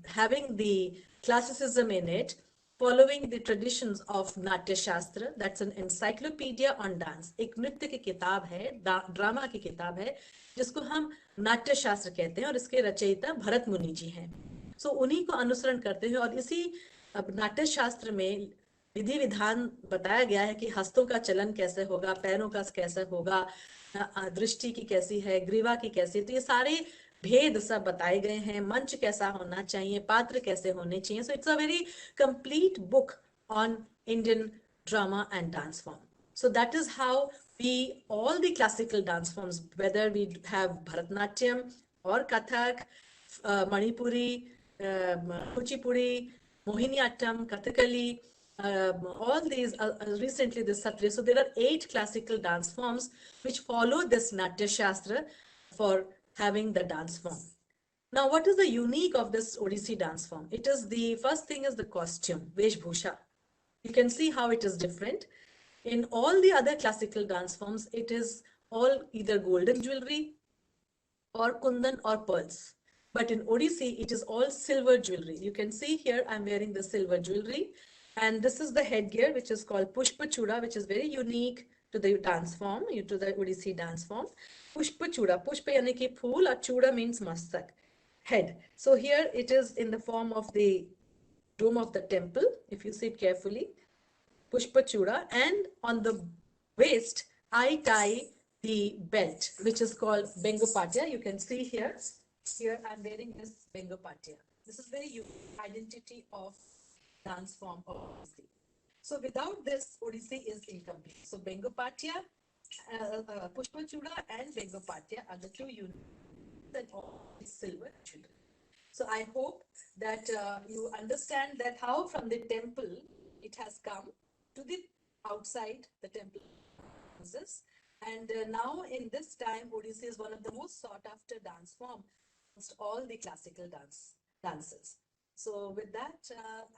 having the classicism in it, following the traditions of Natya Shastra. That's an encyclopedia on dance. एक नृत्य की किताब है, drama की किताब है, जिसको हम नाट्य शास्त्र कहते हैं, और इसके रचयिता भरत मुनि जी हैं. सो उन्हीं को अनुसरण करते हैं, और इसी नाट्य शास्त्र में विधि विधान बताया गया है कि हस्तों का चलन कैसे होगा, पैरों का कैसे होगा, दृष्टि की कैसी है, ग्रीवा की कैसी है. तो ये सारे भेद सब बताए गए हैं. मंच कैसा होना चाहिए, पात्र कैसे होने चाहिए. So it's a very complete book on Indian drama and dance form. So that is how we, all the classical dance forms, whether we have Bharatnatyam or Kathak, Manipuri, Kuchipudi, Mohiniyattam, Kathakali, all these, recently the Satriya. So there are 8 classical dance forms which follow this Natya Shastra for having the dance form. Now, what is the unique of this Odissi dance form? It is, the first thing is the costume, Veshbhusha. You can see how it is different. In all the other classical dance forms, it is all either golden jewelry or kundan or pearls. But in Odissi, it is all silver jewelry. You can see here, I'm wearing the silver jewelry. And this is the headgear, which is called Pushpa Chuda, which is very unique to the dance form, to the Odissi dance form. Pushpa Chuda, Pushpa yani ki phool, or Chuda means mastak, head. So here it is in the form of the dome of the temple, if you see it carefully. Pushpa Chuda, and on the waist I tie the belt, which is called Bengopatya. You can see here I'm wearing this Bengopatya. This is very unique identity of dance form of Odissi. So without this, Odissi is incomplete. So Bengopatya, Pushpachuda and Bengopatya are the two units and all is silver children. So I hope that you understand that how from the temple it has come to the outside the temple houses. And now in this time, Odissi is one of the most sought after dance form amongst all the classical dances. So with that,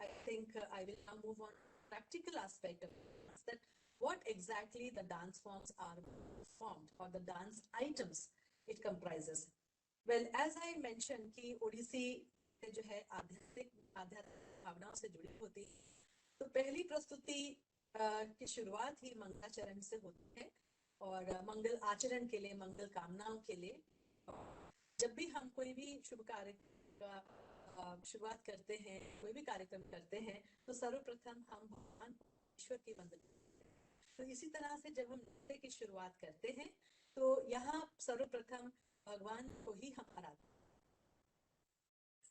I think I will now move on to the practical aspect of dance, that what exactly the dance forms are formed or the dance items it comprises. Well, as I mentioned कि ओडिसी जो है आध्यात्मिक भावनाओं से जुड़ी होती है, तो पहली प्रस्तुति की शुरुआत ही मंगलाचरण से होती है और मंगल आचरण के लिए, मंगल कामनाओं के लिए जब भी हम कोई भी शुभ कार्य का शुरुआत करते हैं, कोई भी कार्यक्रम करते हैं, तो सर्वप्रथम हम भगवान ईश्वर की वंदना करते हैं। तो इसी तरह से जब हम नृत्य की शुरुआत करते हैं, तो यहाँ सर्वप्रथम भगवान को ही हम आराधना।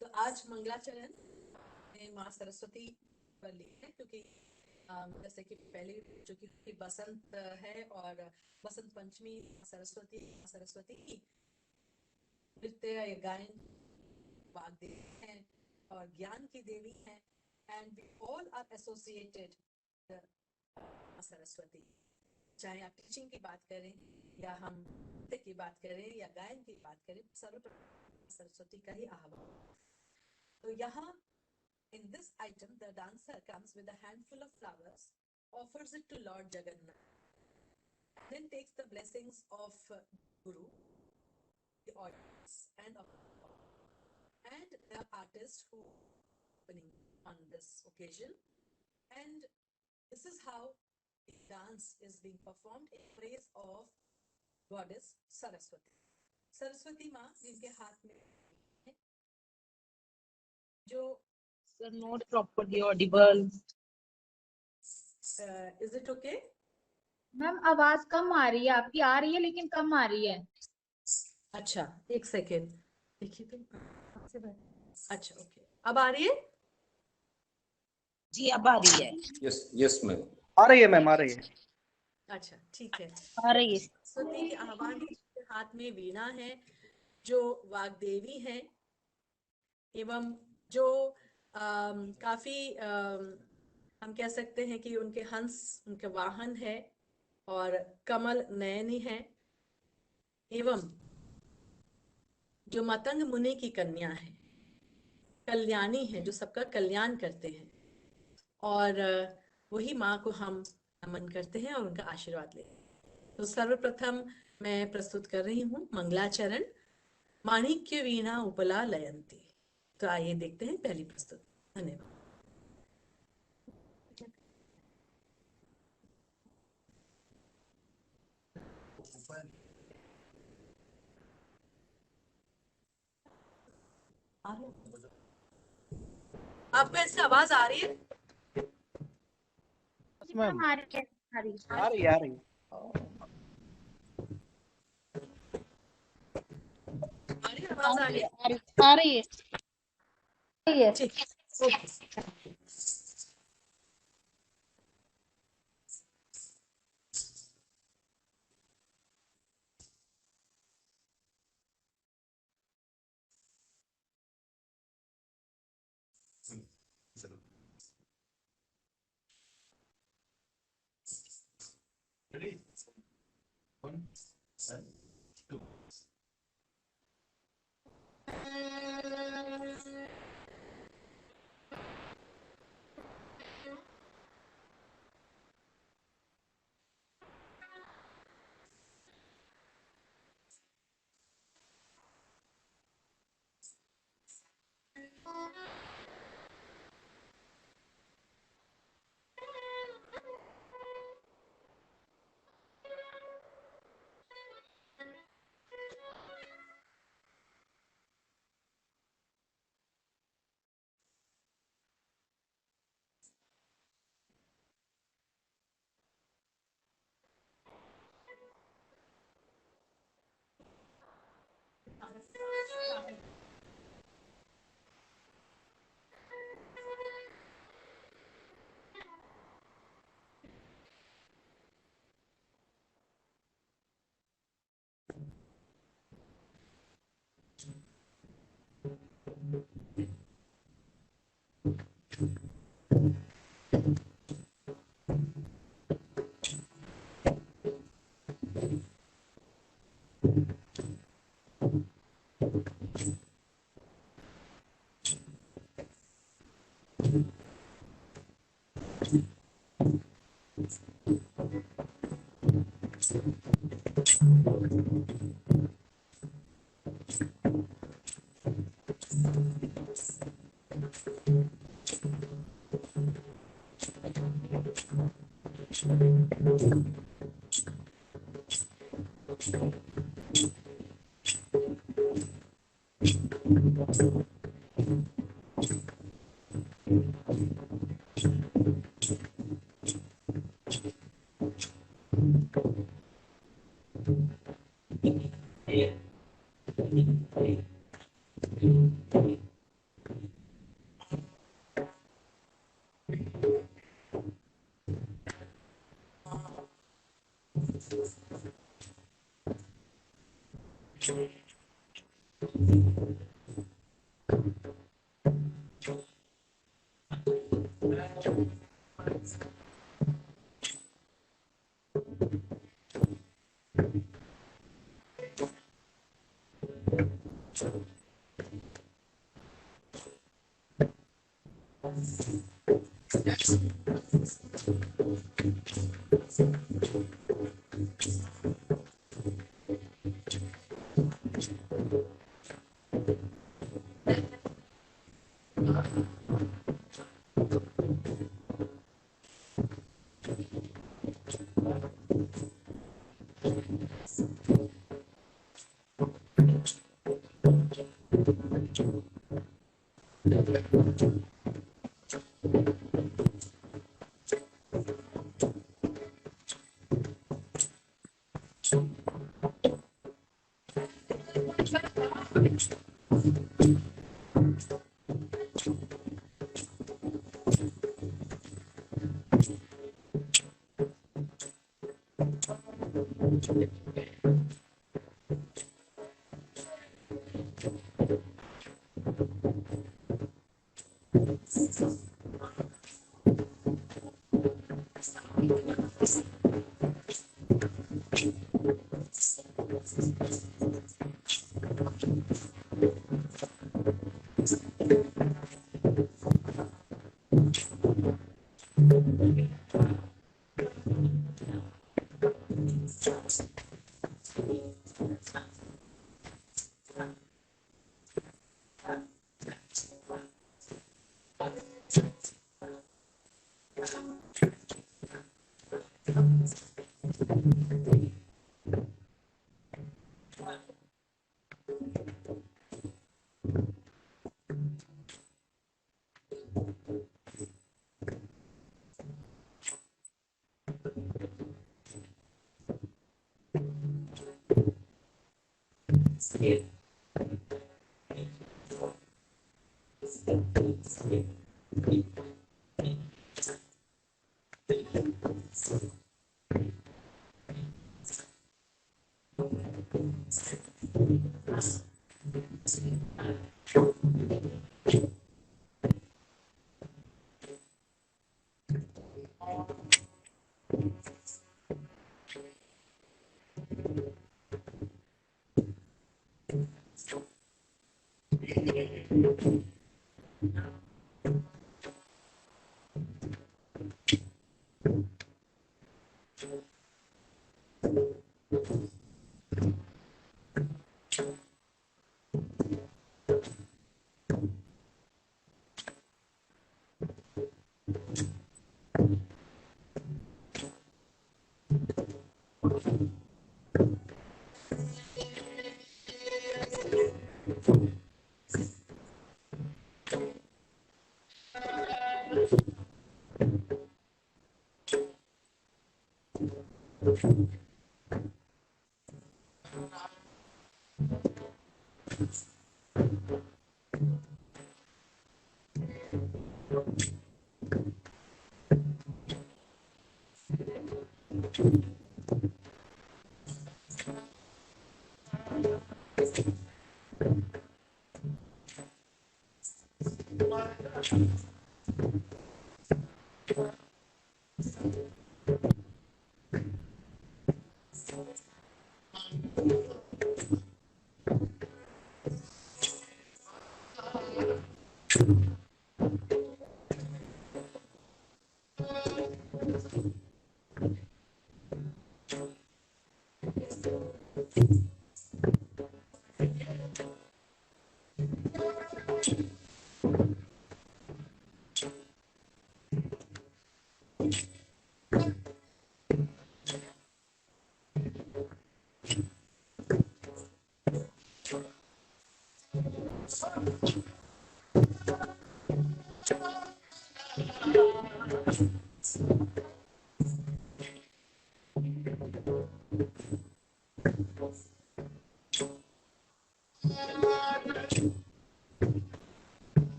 तो आज मंगलाचरण में माँ सरस्वती पर लिखे, क्योंकि जैसे कि पहले जो कि बसंत है और बसंत पंचमी सरस्वती की नृत्य या गायन वाग देवी हैं और ज्ञान की देवी हैं, and we all are associated Saraswati. चाहे आप टीचिंग की बात करें या हम नृत्य की बात करें या गायन की बात करें, सर्वप्रथम सरस्वती का ही आह्वान। तो यहाँ in this item, the dancer comes with a handful of flowers, offers it to Lord Jagannath, then takes the blessings of Guru, the audience, and the artist who is opening on this occasion. And this is how the dance is being performed in praise of goddess Saraswati. Saraswati माँ जिनके हाथ में है, जो Sir, not properly audible. Is it okay? Ma'am आवाज कम आ रही है आपकी, आ रही है लेकिन कम आ रही है। अच्छा, एक सेकेंड देखिए तो। अच्छा, ओके, अब आ रही है? जी अब आ रही है। Yes ma'am. आ रही है मैम, आ रही है। अच्छा, ठीक है। आ रही है। सरस्वती के आह्वान के हाथ में वीणा है, जो वाग्देवी है एवं जो काफी हम कह सकते हैं कि उनके हंस उनके वाहन है और कमल नयनी है, एवं जो मतंग मुनि की कन्या है, कल्याणी है, जो सबका कल्याण करते हैं, और वही माँ को हम नमन करते हैं और उनका आशीर्वाद लेते हैं। तो सर्वप्रथम मैं प्रस्तुत कर रही हूँ मंगलाचरण, माणिक्य वीणा उपला लयंती। तो आइए देखते हैं पहली प्रस्तुति। धन्यवाद। आपको ऐसे आवाज आ रही है? मैम आ रही है, आ रही है। आ रही है, आ रही है। आवाज आ रही है? आ रही है। ठीक, okay. Ready? 1 and 2.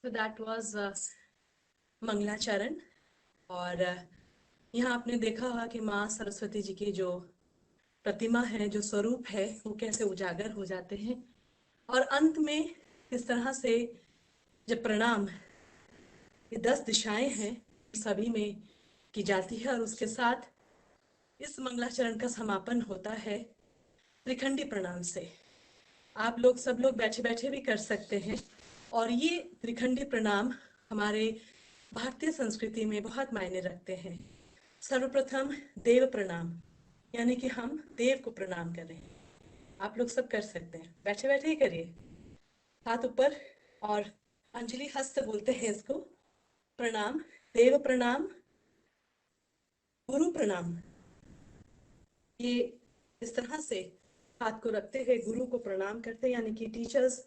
So that was मंगलाचरण। और यहाँ आपने देखा होगा कि माँ सरस्वती जी की जो प्रतिमा है, जो स्वरूप है, वो कैसे उजागर हो जाते हैं। और अंत में इस तरह से जब प्रणाम, ये 10 दिशाएं हैं, सभी में की जाती है। और उसके साथ इस मंगलाचरण का समापन होता है त्रिखंडी प्रणाम से। आप लोग सब लोग बैठे बैठे भी कर सकते हैं। और ये त्रिखंडी प्रणाम हमारे भारतीय संस्कृति में बहुत मायने रखते हैं। सर्वप्रथम देव प्रणाम, यानी कि हम देव को प्रणाम करें। आप लोग सब कर सकते हैं, बैठे बैठे ही करिए, हाथ ऊपर। और अंजलि हस्त बोलते हैं इसको। प्रणाम, देव प्रणाम, गुरु प्रणाम। ये इस तरह से हाथ को रखते हुए गुरु को प्रणाम करते हैं, यानी कि टीचर्स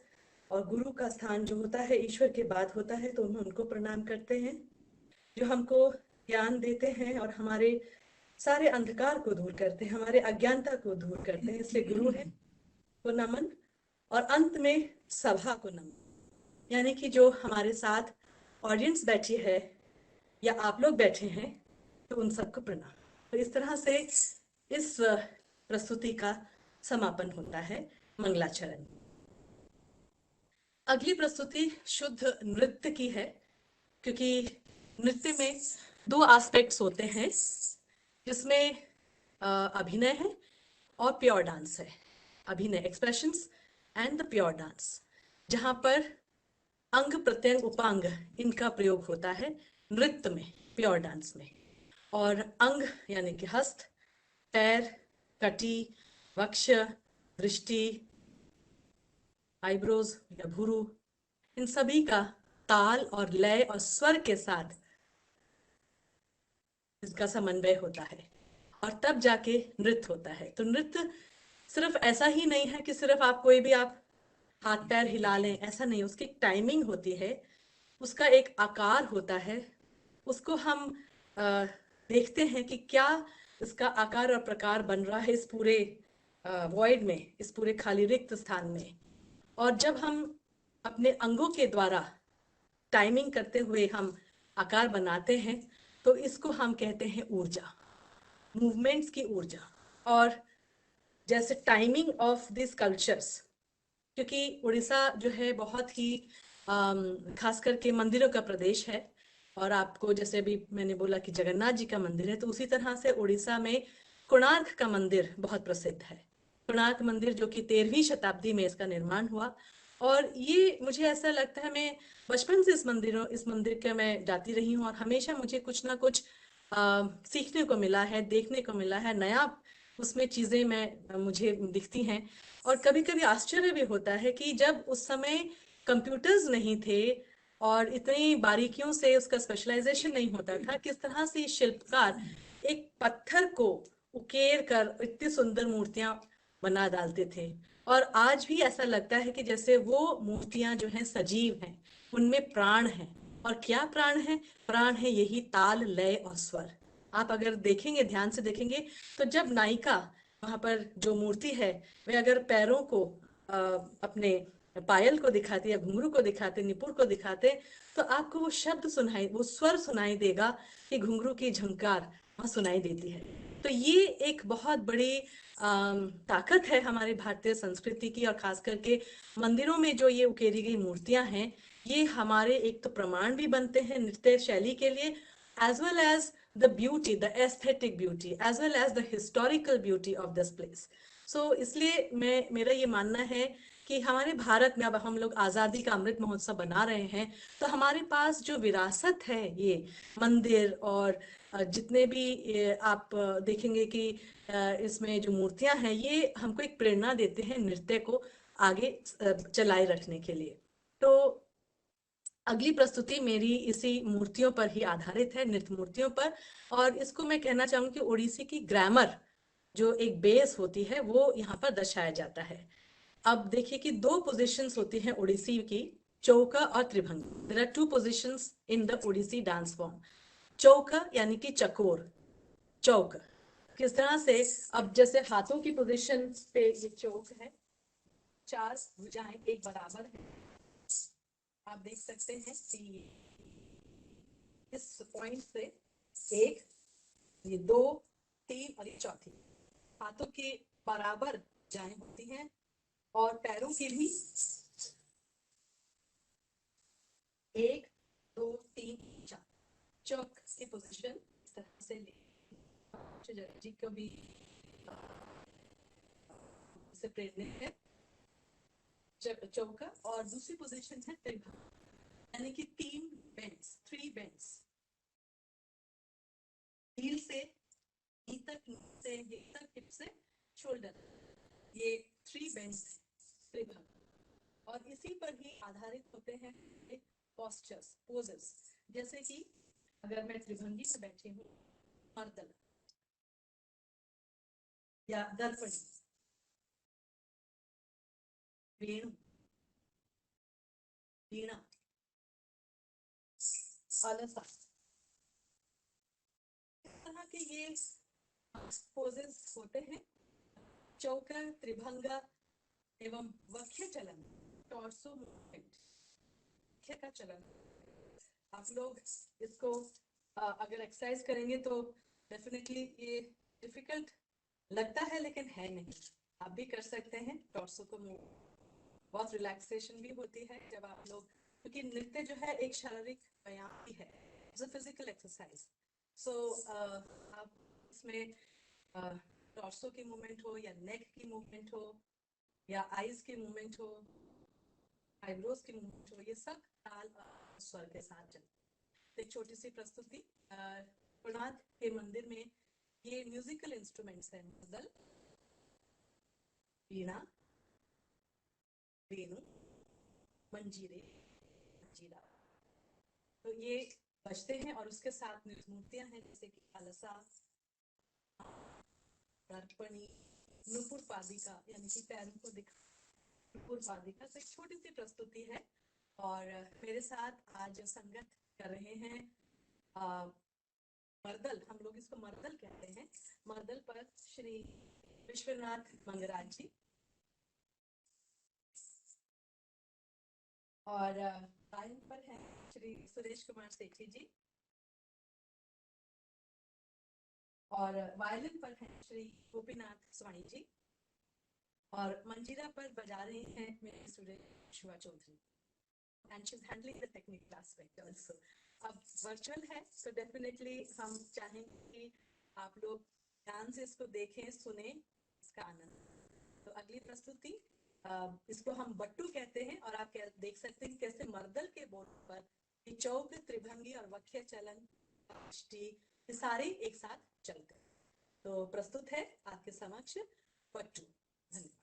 और गुरु का स्थान जो होता है ईश्वर के बाद होता है, तो हम उनको प्रणाम करते हैं जो हमको ज्ञान देते हैं और हमारे सारे अंधकार को दूर करते हैं, हमारे अज्ञानता को दूर करते हैं। इसलिए गुरु है को नमन। और अंत में सभा को नमन, यानी कि जो हमारे साथ ऑडियंस बैठी है या आप लोग बैठे हैं, तो उन सबको प्रणाम। तो इस तरह से इस प्रस्तुति का समापन होता है मंगलाचरण। अगली प्रस्तुति शुद्ध नृत्य की है, क्योंकि नृत्य में 2 एस्पेक्ट्स होते हैं, जिसमें अभिनय है और प्योर डांस है। अभिनय, expressions, and the pure dance, जहां पर अंग प्रत्यंग उपांग इनका प्रयोग होता है नृत्य में, प्योर डांस में। और अंग यानी कि हस्त, पैर, कटी, वक्ष, दृष्टि, आईब्रोज या भुरु, इन सभी का ताल और लय और स्वर के साथ इसका समन्वय होता है और तब जाके नृत्य होता है। तो नृत्य सिर्फ ऐसा ही नहीं है कि सिर्फ आप कोई भी आप हाथ पैर हिला लें, ऐसा नहीं। उसकी टाइमिंग होती है, उसका एक आकार होता है, उसको हम देखते हैं कि क्या इसका आकार और प्रकार बन रहा है इस पूरे वॉइड में, इस पूरे खाली रिक्त स्थान में। और जब हम अपने अंगों के द्वारा टाइमिंग करते हुए हम आकार बनाते हैं, तो इसको हम कहते हैं ऊर्जा, मूवमेंट्स की ऊर्जा। और जैसे टाइमिंग ऑफ दिस कल्चर्स, क्योंकि उड़ीसा जो है बहुत ही खास करके मंदिरों का प्रदेश है। और आपको जैसे अभी मैंने बोला कि जगन्नाथ जी का मंदिर है, तो उसी तरह से उड़ीसा में कोणार्क का मंदिर बहुत प्रसिद्ध है। कोणार्क मंदिर जो कि 13वीं शताब्दी में इसका निर्माण हुआ। और ये मुझे ऐसा लगता है, मैं बचपन से इस मंदिर के मैं जाती रही हूँ और हमेशा मुझे कुछ ना कुछ सीखने को मिला है, देखने को मिला है, नया उसमें चीज़ें मुझे दिखती हैं। और कभी कभी आश्चर्य भी होता है कि जब उस समय कंप्यूटर्स नहीं थे और इतनी बारीकियों से उसका स्पेशलाइजेशन नहीं होता था, किस तरह से शिल्पकार एक पत्थर को उकेर कर इतनी सुंदर मूर्तियां बना डालते थे। और आज भी ऐसा लगता है कि जैसे वो मूर्तियां जो हैं सजीव हैं, उनमें प्राण है। और क्या प्राण है? प्राण है यही ताल, लय और स्वर। आप अगर देखेंगे, ध्यान से देखेंगे, तो जब नायिका वहां पर जो मूर्ति है, वे अगर पैरों को अपने पायल को दिखाते या घुंघरू को दिखाते, निपुर को दिखाते, तो आपको वो शब्द सुनाई, वो स्वर सुनाई देगा कि घुंघरू की झंकार वहां सुनाई देती है। तो ये एक बहुत बड़ी ताकत है हमारी भारतीय संस्कृति की, और खास करके मंदिरों में जो ये उकेरी गई मूर्तियां हैं, ये हमारे एक तो प्रमाण भी बनते हैं नृत्य शैली के लिए, as well as the beauty, the aesthetic beauty, as well as the historical beauty of this place. So इसलिए मेरा ये मानना है कि हमारे भारत में अब हम लोग आज़ादी का अमृत महोत्सव बना रहे हैं, तो हमारे पास जो विरासत है, ये मंदिर और जितने भी आप देखेंगे कि इसमें जो मूर्तियां हैं, ये हमको एक प्रेरणा देते हैं नृत्य को आगे चलाए रखने के लिए। तो अगली प्रस्तुति मेरी इसी मूर्तियों पर ही आधारित है, नृत्य मूर्तियों पर, और इसको मैं कहना चाहूंगी कि ओडिसी की ग्रामर जो एक बेस होती है वो यहाँ पर दर्शाया जाता है। अब देखिए कि दो पोजीशंस होती हैं ओडिसी की, चौका और tribhangi. There are two positions in the Odissi dance form. Chauka यानी कि चकोर, चौक किस तरह से, अब जैसे हाथों की पोजीशन पे ये चौक है, चार भुजाएं एक बराबर है, आप देख सकते हैं कि इस पॉइंट से एक, ये दो, तीन और ये चौथी, हाथों के बराबर जाएं होती हैं, और पैरों की भी एक, दो, तीन, चार, चौक की पोजीशन इस तरह से ले जी को भी से प्रेरणा है चौका। और दूसरी पोजीशन है त्रिभंग, यानी कि तीन बेंड्स, थ्री बेंड्स, हील से नी तक, से हिप तक, हिप से शोल्डर, ये थ्री बेंड्स त्रिभंग। और इसी पर ही आधारित होते हैं एक पोस्चर्स, पोजेस, जैसे कि अगर मैं त्रिभंगी में बैठी हूँ, मर्दल या दर्पणी, वेणु, वीणा, अलसा, इस तरह के ये पोजेस होते हैं। चौका, त्रिभंगा एवं वक्ष चलन, टॉर्सो मूवमेंट, वक्ष का चलन। आप लोग इसको अगर एक्सरसाइज करेंगे तो डेफिनेटली ये डिफिकल्ट लगता है, लेकिन है नहीं, आप भी कर सकते हैं। टॉर्सो को मूव, बहुत रिलैक्सेशन भी होती है जब आप लोग, क्योंकि नृत्य जो है एक शारीरिक व्यायाम भी है, इट्स अ फिजिकल एक्सरसाइज। सो आप इसमें टॉर्सो की मूवमेंट हो या नेक की मूवमेंट हो या आईज की मूवमेंट हो, आईब्रोज की मूवमेंट हो, ये सब ताल और स्वर के साथ चलते। एक छोटी सी प्रस्तुति, पुनाथ के मंदिर में ये म्यूजिकल इंस्ट्रूमेंट्स हैं, मृदल, वीणा, वेणु, मंजीरे, मंजीरा, तो ये बजते हैं। और उसके साथ मूर्तियां हैं जैसे कि अलसा, दर्पणी, नुपुर पादिका, यानी कि पैरों को दिखा, नुपुर पादिका। तो एक छोटी सी प्रस्तुति है, और मेरे साथ आज संगत कर रहे हैं मर्दल, हम लोग इसको मर्दल कहते हैं, मर्दल पर श्री विश्वनाथ मंगराज जी, और गायन पर है श्री सुरेश कुमार सेठी जी, और वायलिन पर है श्री गोपीनाथ स्वामी जी, और मंजीरा पर बजा रहे हैं मेरे student Shiva Chaudhary, and she is handling the technical aspect also. अब वर्चुअल है, तो डेफिनेटली हम चाहेंगे कि आप लोग ध्यान से इसको देखें, सुने, इसका आनंद। तो अगली प्रस्तुति, इसको हम बट्टू कहते हैं, और आप देख सकते हैं कैसे मर्दल के बोर्ड पर चौक, त्रिभंगी और वक्ष चलन, ये सारे एक साथ चलते हैं। तो प्रस्तुत है आपके समक्ष बट्टू। धन्यवाद।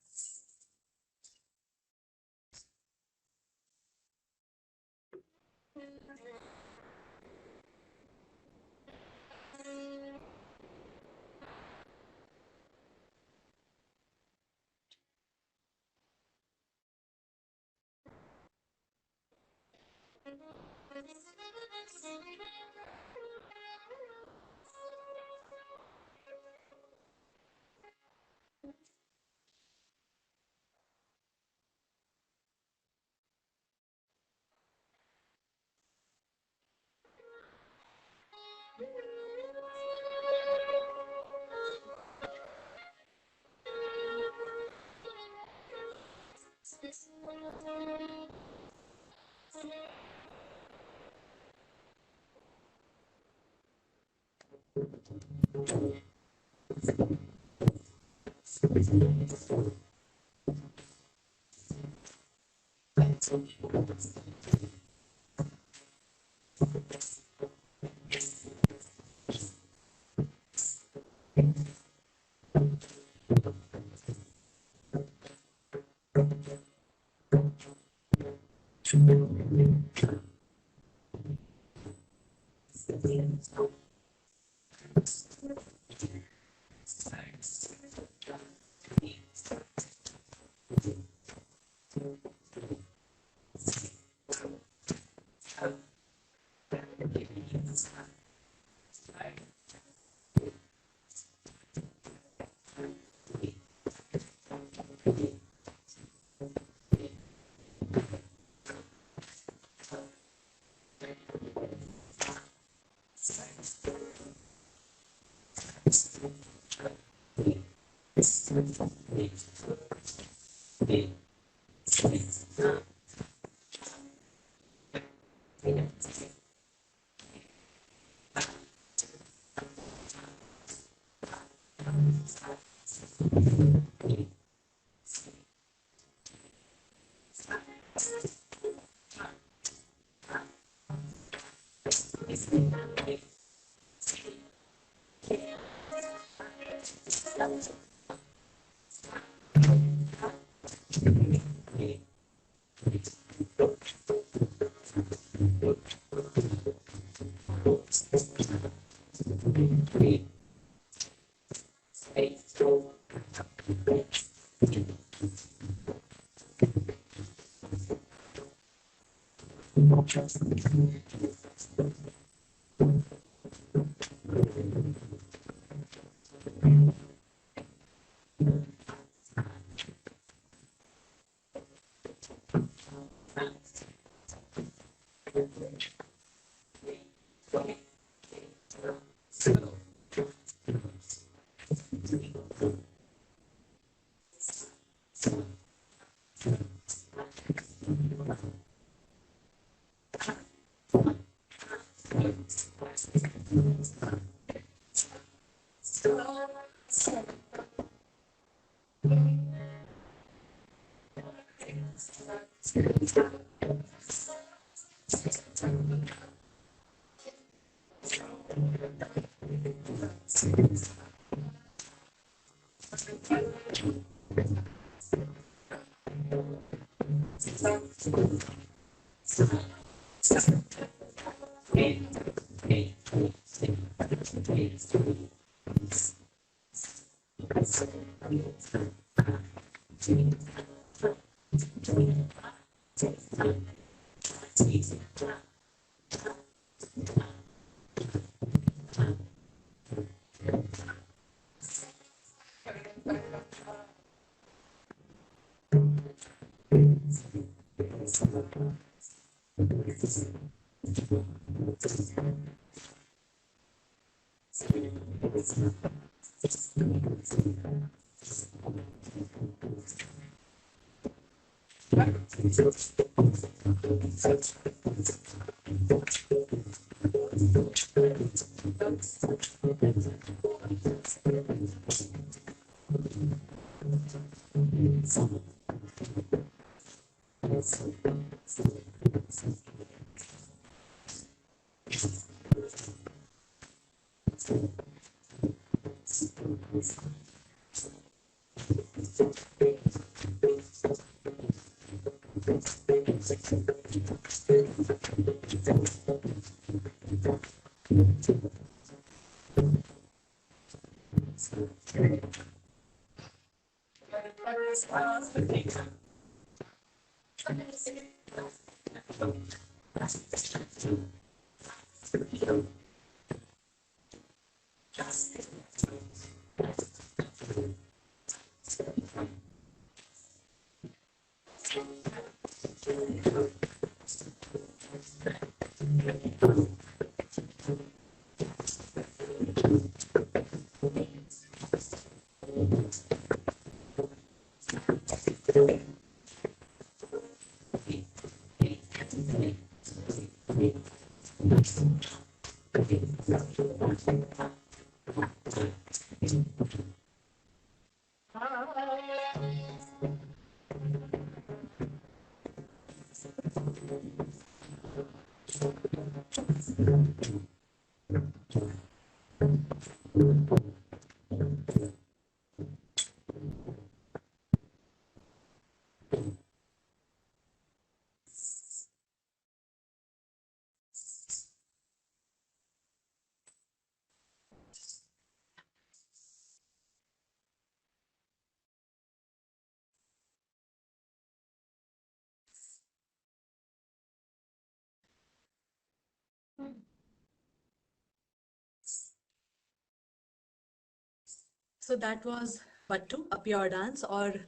So that was Battu, a pure dance. और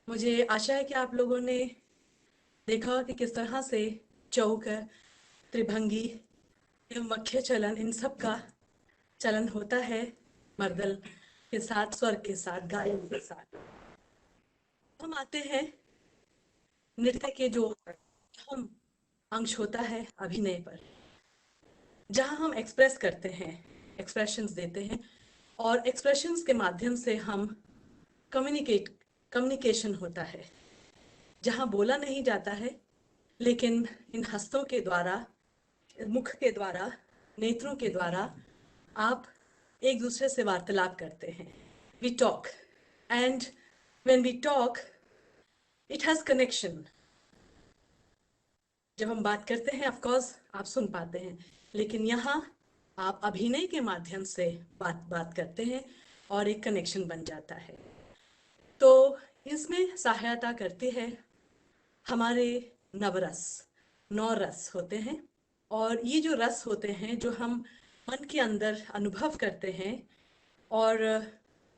मुझे आशा है कि आप लोगों ने देखा कि किस तरह से चौक, त्रिभंगी एवं मख्य चलन, इन सब का चलन होता है मर्दल के साथ, स्वर के साथ, गायन के साथ। हम आते हैं नृत्य के जो अहम अंश होता है अभिनय पर, जहां हम एक्सप्रेस करते हैं, एक्सप्रेशंस देते हैं, और एक्सप्रेशंस के माध्यम से हम कम्युनिकेशन होता है, जहां बोला नहीं जाता है, लेकिन इन हस्तों के द्वारा, मुख के द्वारा, नेत्रों के द्वारा आप एक दूसरे से वार्तालाप करते हैं। We talk, and when we talk, it has connection. जब हम बात करते हैं, ऑफ कोर्स आप सुन पाते हैं, लेकिन यहाँ आप अभिनय के माध्यम से बात करते हैं और एक कनेक्शन बन जाता है। तो इसमें सहायता करती है हमारे नवरस, 9 रस होते हैं, और ये जो रस होते हैं जो हम मन के अंदर अनुभव करते हैं और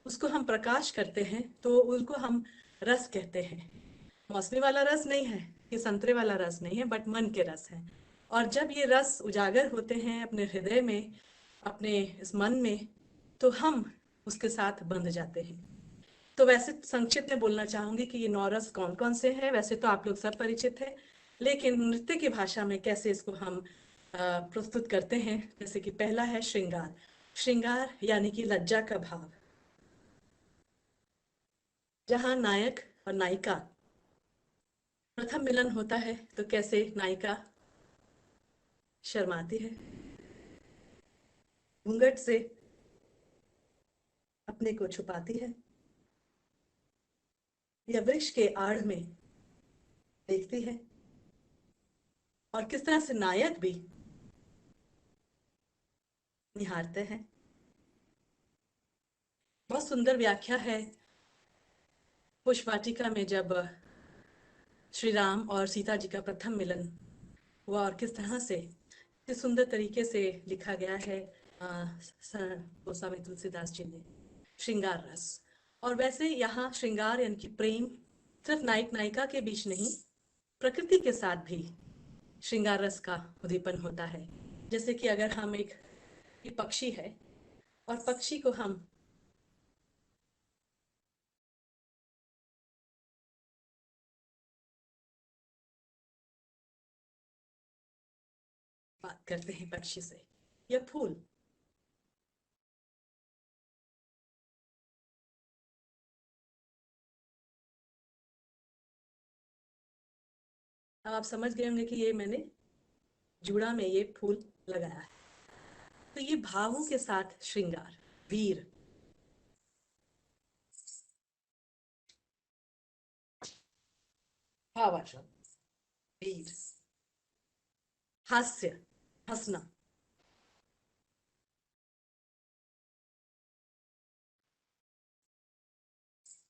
उसको हम प्रकाश करते हैं, तो उनको हम रस कहते हैं। मौसमी वाला रस नहीं है, ये संतरे वाला रस नहीं है, बट मन के रस है। और जब ये रस उजागर होते हैं अपने हृदय में, अपने इस मन में, तो हम उसके साथ बंध जाते हैं। तो वैसे संक्षिप्त में बोलना चाहूंगी कि ये 9 रस कौन कौन से हैं। वैसे तो आप लोग सब परिचित हैं, लेकिन नृत्य की भाषा में कैसे इसको हम प्रस्तुत करते हैं। जैसे कि पहला है श्रृंगार। श्रृंगार यानी कि लज्जा का भाव, जहां नायक और नायिका प्रथम मिलन होता है, तो कैसे नायिका शर्माती है, घूंघट से अपने को छुपाती है, या वृक्ष के आड़ में देखती है, और किस तरह से नायक भी निहारते हैं। बहुत सुंदर व्याख्या है पुष्प वाटिका में, जब श्री राम और सीता जी का प्रथम मिलन हुआ और किस तरह से, किस सुंदर तरीके से लिखा गया है गोस्वामी तुलसीदास जी ने, श्रृंगार रस। और वैसे यहाँ श्रृंगार यानी कि प्रेम सिर्फ नायक नायिका के बीच नहीं, प्रकृति के साथ भी श्रृंगार रस का उद्दीपन होता है। जैसे कि अगर हम एक पक्षी है और पक्षी को हम बात करते हैं पक्षी से, या फूल, अब आप समझ गए होंगे कि ये मैंने जूड़ा में ये फूल लगाया है। तो ये भावों के साथ श्रृंगार, वीर, भावार्थ, वीर, हास्य, हंसना,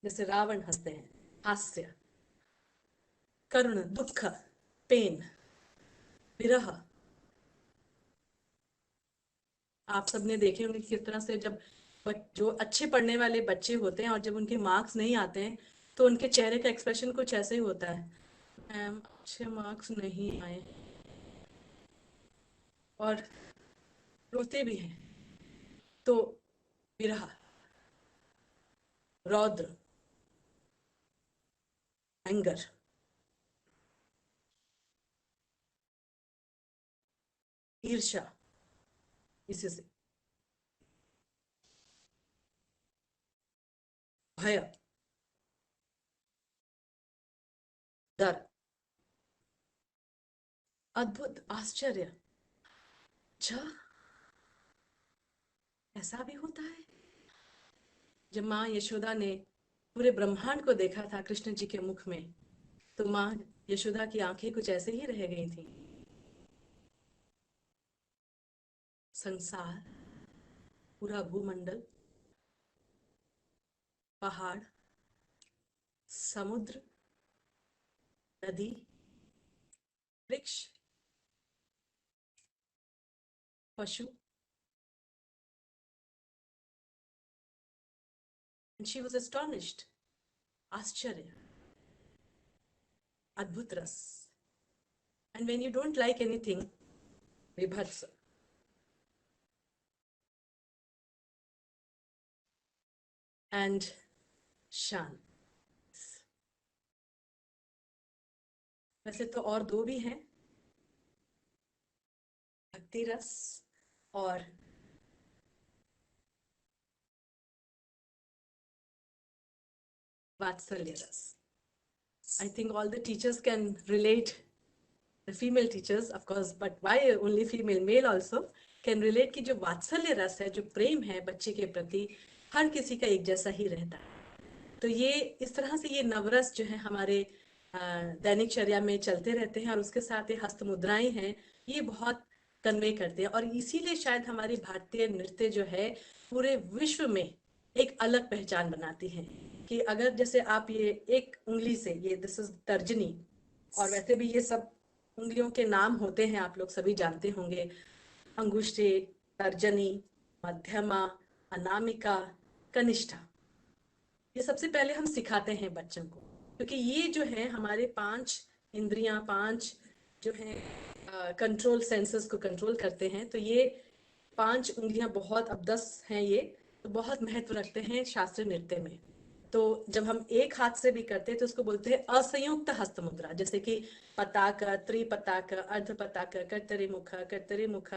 जैसे रावण हंसते हैं, हास्य, करुण, दुख, पेन, विरह। आप सबने देखे होंगे किस तरह से जब जो अच्छे पढ़ने वाले बच्चे होते हैं और जब उनके मार्क्स नहीं आते हैं, तो उनके चेहरे का एक्सप्रेशन कुछ ऐसे ही होता है, मैम अच्छे मार्क्स नहीं आए, और रोते भी हैं। तो विरह, रौद्र, एंगर, ईर्ष्या, इसी से भय, डर, अद्भुत, आश्चर्य, अच्छा ऐसा भी होता है। जब माँ यशोदा ने पूरे ब्रह्मांड को देखा था कृष्ण जी के मुख में, तो माँ यशोदा की आंखें कुछ ऐसे ही रह गई थी। संसार, पूरा भूमंडल, पहाड़, समुद्र, नदी, वृक्ष, पशु, And she was astonished. आश्चर्य, अद्भुत रस. And when you don't like anything, विभत्स. And शांत. वैसे तो और दो भी हैं, भक्ति रस और वात्सल्य रस. I think all the teachers can relate, the female teachers of course, but why only female, male also can relate कि जो वात्सल्य रस है, जो प्रेम है बच्चे के प्रति, हर किसी का एक जैसा ही रहता है. तो ये इस तरह से ये नवरस जो है हमारे दैनिक चर्या में चलते रहते हैं, और उसके साथ ये हस्त मुद्राएं हैं, ये बहुत कन्वे करते हैं. और इसीलिए शायद हमारी भारतीय नृत्य जो है पूरे विश्व में एक अलग पहचान बनाती है. कि अगर जैसे आप ये एक उंगली से, ये दिस इज तर्जनी, और वैसे भी ये सब उंगलियों के नाम होते हैं, आप लोग सभी जानते होंगे, अंगुष्ठी, तर्जनी, मध्यमा, अनामिका, कनिष्ठा. ये सबसे पहले हम सिखाते हैं बच्चों को, क्योंकि ये जो है हमारे 5 इंद्रियां, 5 जो है कंट्रोल सेंसेस को कंट्रोल करते हैं. तो ये 5 उंगलियां बहुत, अब 10 हैं ये, तो बहुत महत्व रखते हैं शास्त्रीय नृत्य में. तो जब हम एक हाथ से भी करते हैं तो उसको बोलते हैं असंयुक्त हस्त मुद्रा, जैसे कि पताक, त्रिपताक, अर्धपताक, कर्तरी मुख,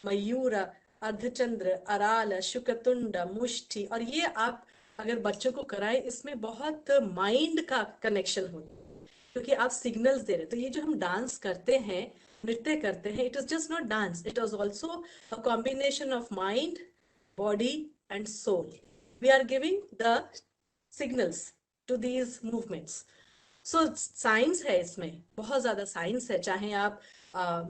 मयूर, अर्धचंद्र, अराल, शुकतुंड, मुष्टि. और ये आप अगर बच्चों को कराएं, इसमें बहुत माइंड का कनेक्शन होता है, क्योंकि आप सिग्नल्स दे रहे. तो ये जो हम डांस करते हैं, नृत्य करते हैं, it is just not dance, it is also a combination of mind, body and soul. We are giving the signals to these movements. So science है इसमें, बहुत ज्यादा साइंस है. चाहे आप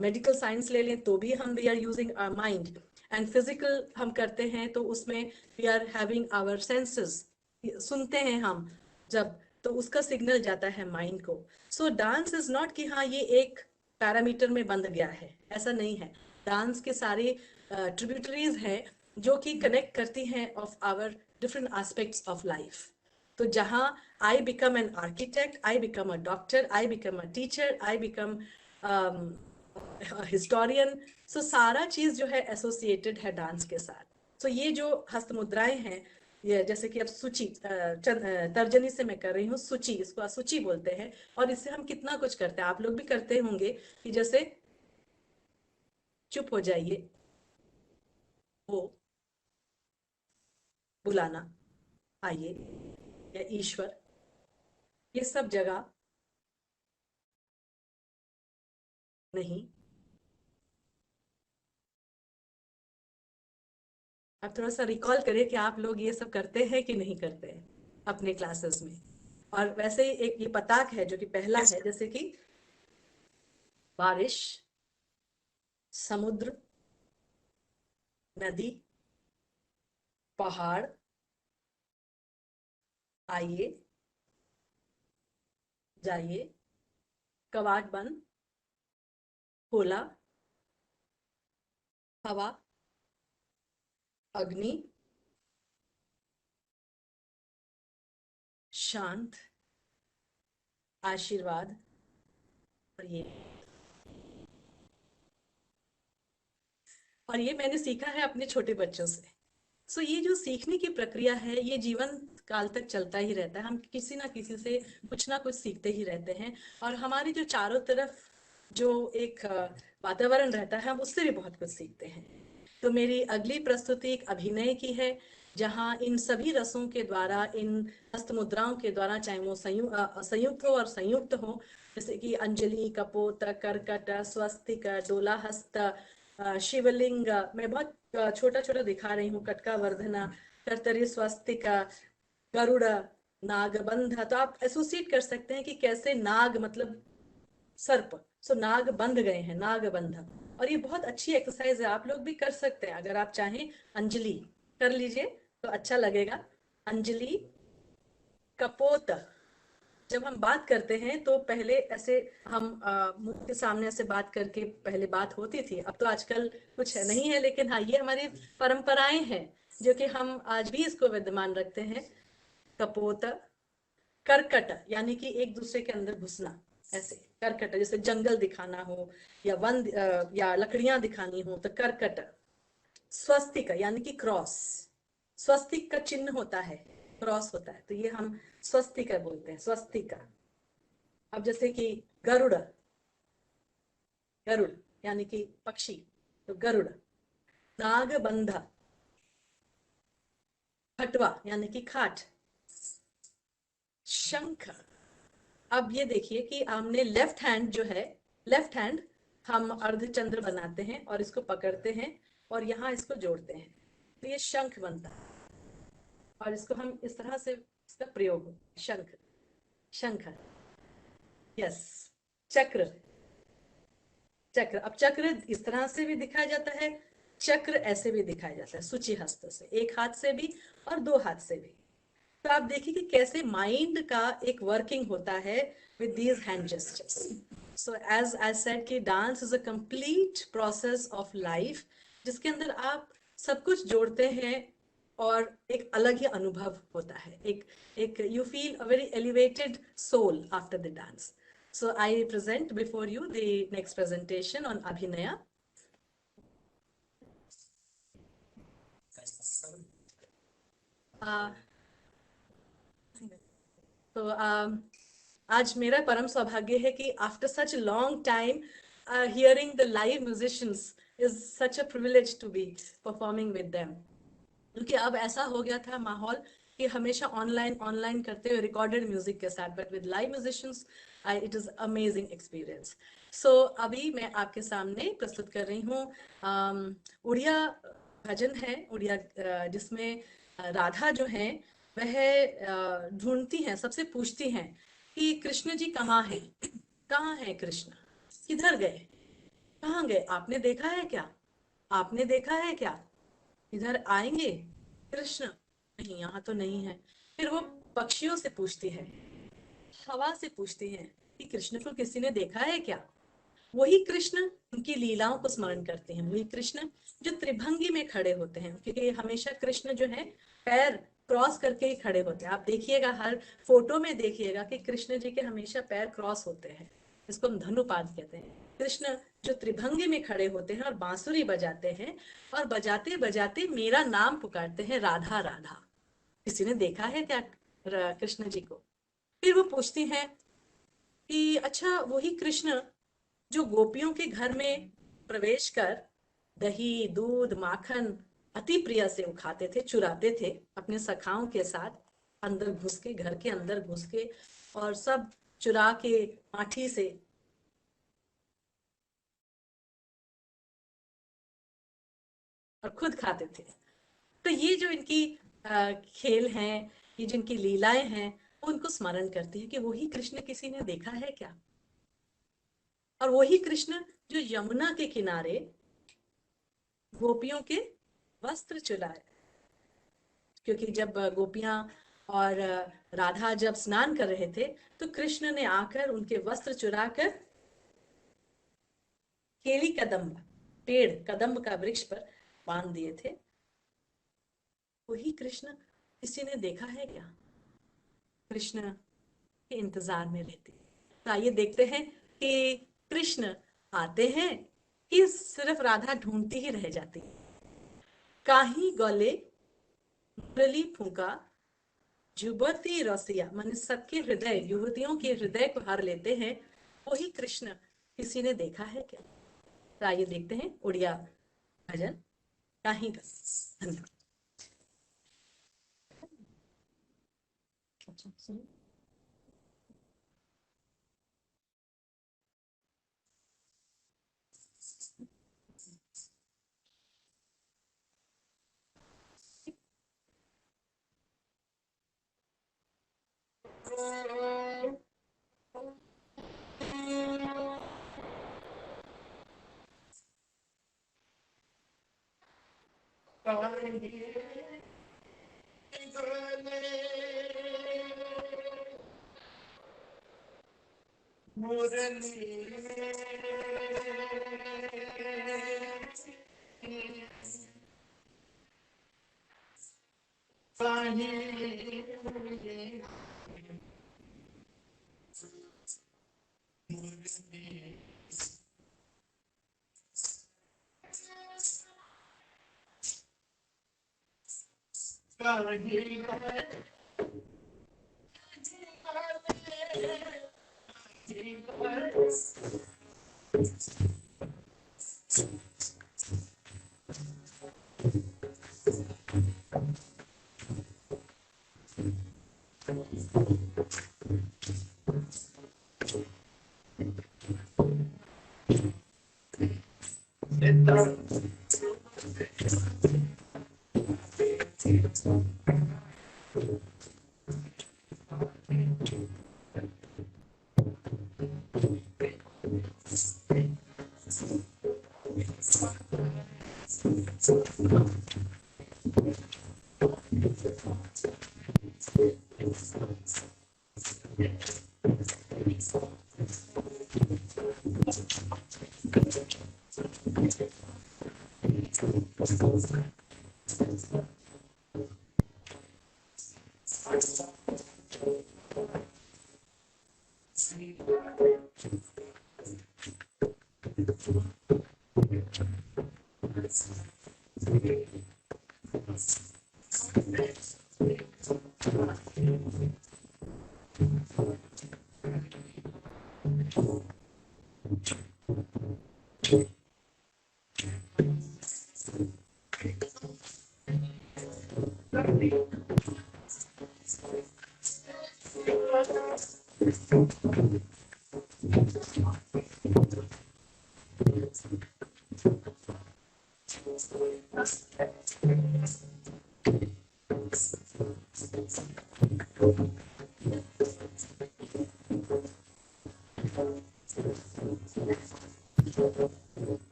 मेडिकल साइंस ले लें तो भी हम we are using our mind, and physical हम करते हैं तो उसमें we are having our senses. सुनते हैं हम जब, तो उसका सिग्नल जाता है माइंड को. सो डांस इज नॉट कि हाँ ये एक पैरामीटर में बंध गया है, ऐसा नहीं है. डांस के सारे ट्रिब्यूटरीज हैं जो कि कनेक्ट करती हैं of our different aspects of life. तो जहां I become an architect, I become a doctor, I become a teacher, I become historian, so सारा चीज जो है एसोसिएटेड है डांस के साथ. सो ये जो हस्त मुद्राएं हैं, ये जैसे कि अब सूची, तर्जनी से मैं कर रही हूँ सूची, इसको असुची बोलते हैं, और इससे हम कितना कुछ करते हैं. आप लोग भी करते होंगे कि जैसे चुप हो जाइए, वो बुलाना, आइए, या ईश्वर, ये सब जगह नहीं. आप थोड़ा सा रिकॉल करें कि आप लोग ये सब करते हैं कि नहीं करते हैं अपने क्लासेस में. और वैसे ही एक ये पताक है जो कि पहला है, जैसे कि बारिश, समुद्र, नदी, पहाड़, आइए, जाइए, कवाट बंद, खोला, हवा, अग्नि, शांत, आशीर्वाद, और ये मैंने सीखा है अपने छोटे बच्चों से. सो ये जो सीखने की प्रक्रिया है, ये जीवन काल तक चलता ही रहता है. हम किसी ना किसी से कुछ ना कुछ सीखते ही रहते हैं, और हमारी जो चारों तरफ जो एक वातावरण रहता है, हम उससे भी बहुत कुछ सीखते हैं. तो मेरी अगली प्रस्तुति एक अभिनय की है, जहाँ इन सभी रसों के द्वारा, इन हस्त मुद्राओं के द्वारा, चाहे वो संयुक्त हो और संयुक्त हो, जैसे कि अंजलि, कपोत, करकट, स्वस्तिक, डोला हस्त, शिवलिंग, मैं बहुत छोटा छोटा दिखा रही हूँ, कटका वर्धना, कर्तरी, स्वस्तिक, गरुड़, नागबंध. तो आप एसोसिएट कर सकते हैं कि कैसे नाग मतलब सर्प, सो नाग बंध गए हैं, नागबंध. और ये बहुत अच्छी एक्सरसाइज है, आप लोग भी कर सकते हैं. अगर आप चाहें अंजलि कर लीजिए तो अच्छा लगेगा. अंजलि, कपोत. जब हम बात करते हैं तो पहले ऐसे हम मुख के सामने ऐसे बात करके पहले बात होती थी, अब तो आजकल कुछ नहीं है, लेकिन हाँ ये हमारी परंपराएं हैं जो कि हम आज भी इसको विद्यमान रखते हैं. कपोत, कर्कट यानी कि एक दूसरे के अंदर घुसना, ऐसे कर्कट जैसे जंगल दिखाना हो या वन या लकड़ियां दिखानी हो तो कर्कट। स्वस्तिक यानी कि क्रॉस, स्वस्तिक का चिन्ह होता है, क्रॉस होता है, तो ये हम स्वस्तिक बोलते हैं, स्वस्तिक। अब जैसे कि गरुड़, गरुड़ यानी कि पक्षी, तो गरुड़। नागबंध, खटवा यानी कि खाट। शंख, अब ये देखिए कि हमने लेफ्ट हैंड जो है, लेफ्ट हैंड हम अर्धचंद्र बनाते हैं और इसको पकड़ते हैं और यहाँ इसको जोड़ते हैं, तो ये शंख बनता है और इसको हम इस तरह से इसका प्रयोग, शंख, शंख। यस, चक्र, चक्र। अब चक्र इस तरह से भी दिखाया जाता है, चक्र ऐसे भी दिखाया जाता है, सूची हस्त से, एक हाथ से भी और दो हाथ से भी। तो आप देखिए कि कैसे माइंड का एक वर्किंग होता है with these hand gestures. So as I said कि dance is a complete process of life, जिसके अंदर आप सब कुछ जोड़ते हैं और एक अलग ही अनुभव होता है, एक you feel a very elevated soul after the dance. So I present before you the next presentation on Abhinaya. तो आज मेरा परम सौभाग्य है कि after such long time hearing the live musicians is such a privilege to be performing with them. क्योंकि अब ऐसा हो गया था माहौल कि हमेशा ऑनलाइन करते हुए रिकॉर्डेड म्यूजिक के साथ, but with live musicians it is amazing experience. So अभी मैं आपके सामने प्रस्तुत कर रही हूँ उड़िया भजन है, उड़िया जिसमें राधा जो है वह ढूंढती हैं, सबसे पूछती हैं कि कृष्ण जी कहाँ हैं, कहाँ है कृष्ण, किधर गए, कहाँ गए, आपने देखा है क्या, आपने देखा है क्या, इधर आएंगे कृष्ण, नहीं यहाँ तो नहीं है। फिर वो पक्षियों से पूछती है, हवा से पूछती है कि कृष्ण को किसी ने देखा है क्या। वही कृष्ण उनकी लीलाओं को स्मरण करते हैं, वही कृष्ण जो त्रिभंगी में खड़े होते हैं, क्योंकि हमेशा कृष्ण जो है पैर क्रॉस करके ही खड़े होते हैं। आप देखिएगा हर फोटो में देखिएगा कि कृष्ण जी के हमेशा पैर क्रॉस होते हैं, इसको हम धनुपाद कहते हैं। कृष्ण जो त्रिभंगी में खड़े होते हैं और बांसुरी बजाते हैं और बजाते बजाते मेरा नाम पुकारते हैं, राधा राधा। किसी ने देखा है क्या कृष्ण जी को। फिर वो पूछती हैं कि अच्छा वही कृष्ण जो गोपियों के घर में प्रवेश कर दही दूध माखन अति प्रिय से उखाते थे, चुराते थे अपने सखाओं के साथ, अंदर घुस के, घर के अंदर घुस के और सब चुरा के माठी से और खुद खाते थे। तो ये जो इनकी खेल हैं, ये जो इनकी लीलाएं हैं, वो उनको स्मरण करती है कि वही कृष्ण किसी ने देखा है क्या। और वही कृष्ण जो यमुना के किनारे गोपियों के वस्त्र चुराए, क्योंकि जब गोपियां और राधा जब स्नान कर रहे थे तो कृष्ण ने आकर उनके वस्त्र चुराकर केली कदम्ब पेड़, कदम्ब का वृक्ष पर बांध दिए थे। वही कृष्ण किसी ने देखा है क्या, कृष्ण के इंतजार में रहते। तो आइए देखते हैं कि कृष्ण आते हैं कि सिर्फ राधा ढूंढती ही रह जाती। काही गले मुरली फूंका युवती रसिया, माने सबके हृदय, युवतियों के हृदय को हर लेते हैं, वही कृष्ण किसी ने देखा है क्या। तो आइए देखते हैं उड़िया भजन काही का। धन्यवाद।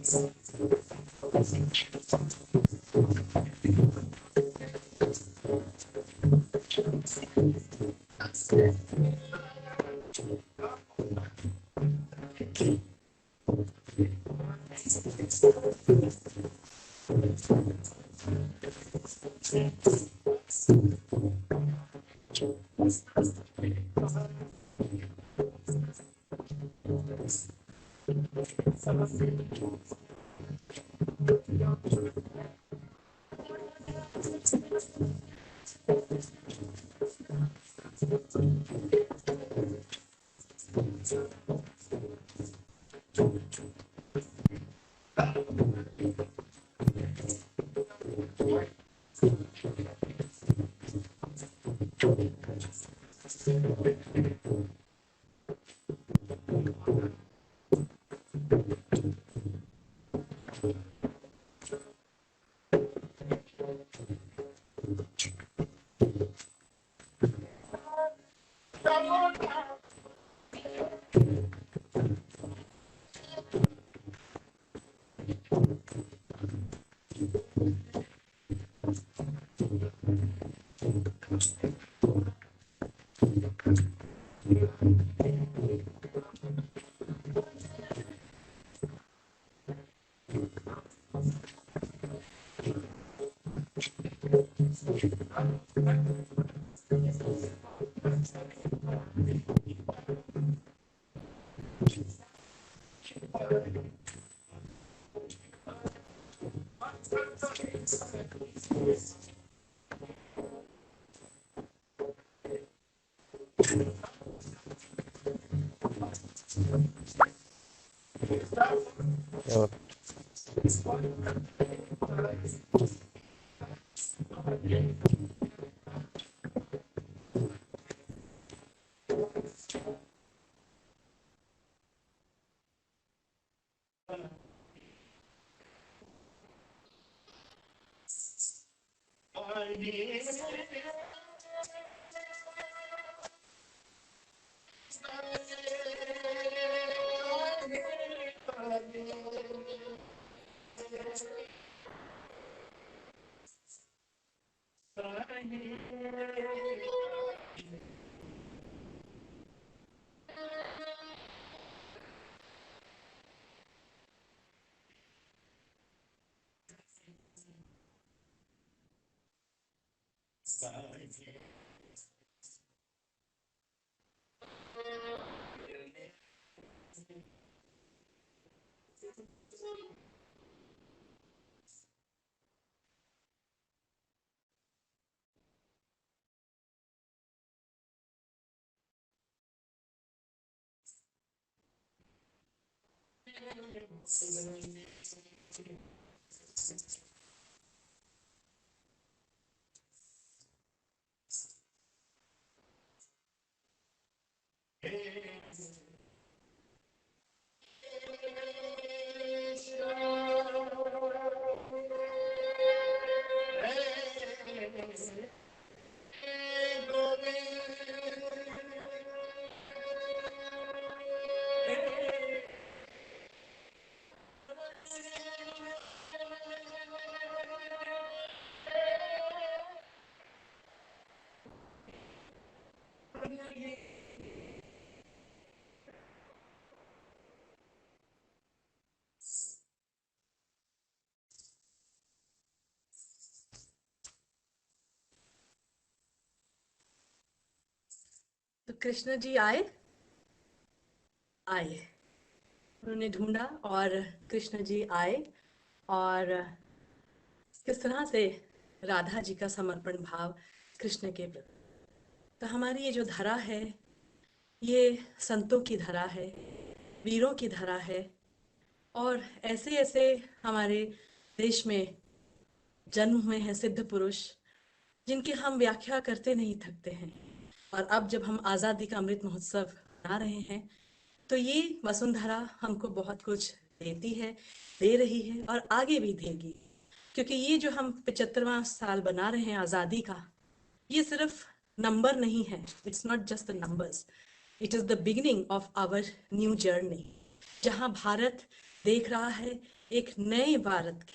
तो कृष्ण जी आए उन्होंने ढूंढा और कृष्ण जी आए और किस तरह से राधा जी का समर्पण भाव कृष्ण के प्रति। तो हमारी ये जो धरा है ये संतों की धरा है, वीरों की धरा है और ऐसे ऐसे हमारे देश में जन्म हुए हैं सिद्ध पुरुष जिनकी हम व्याख्या करते नहीं थकते हैं। और अब जब हम आज़ादी का अमृत महोत्सव मना रहे हैं तो ये वसुंधरा हमको बहुत कुछ देती है, दे रही है और आगे भी देगी, क्योंकि ये जो हम 75वां साल बना रहे हैं आज़ादी का, ये सिर्फ नंबर नहीं है, it's not just the numbers, it is the beginning of our new journey, जहाँ भारत देख रहा है एक नए भारत की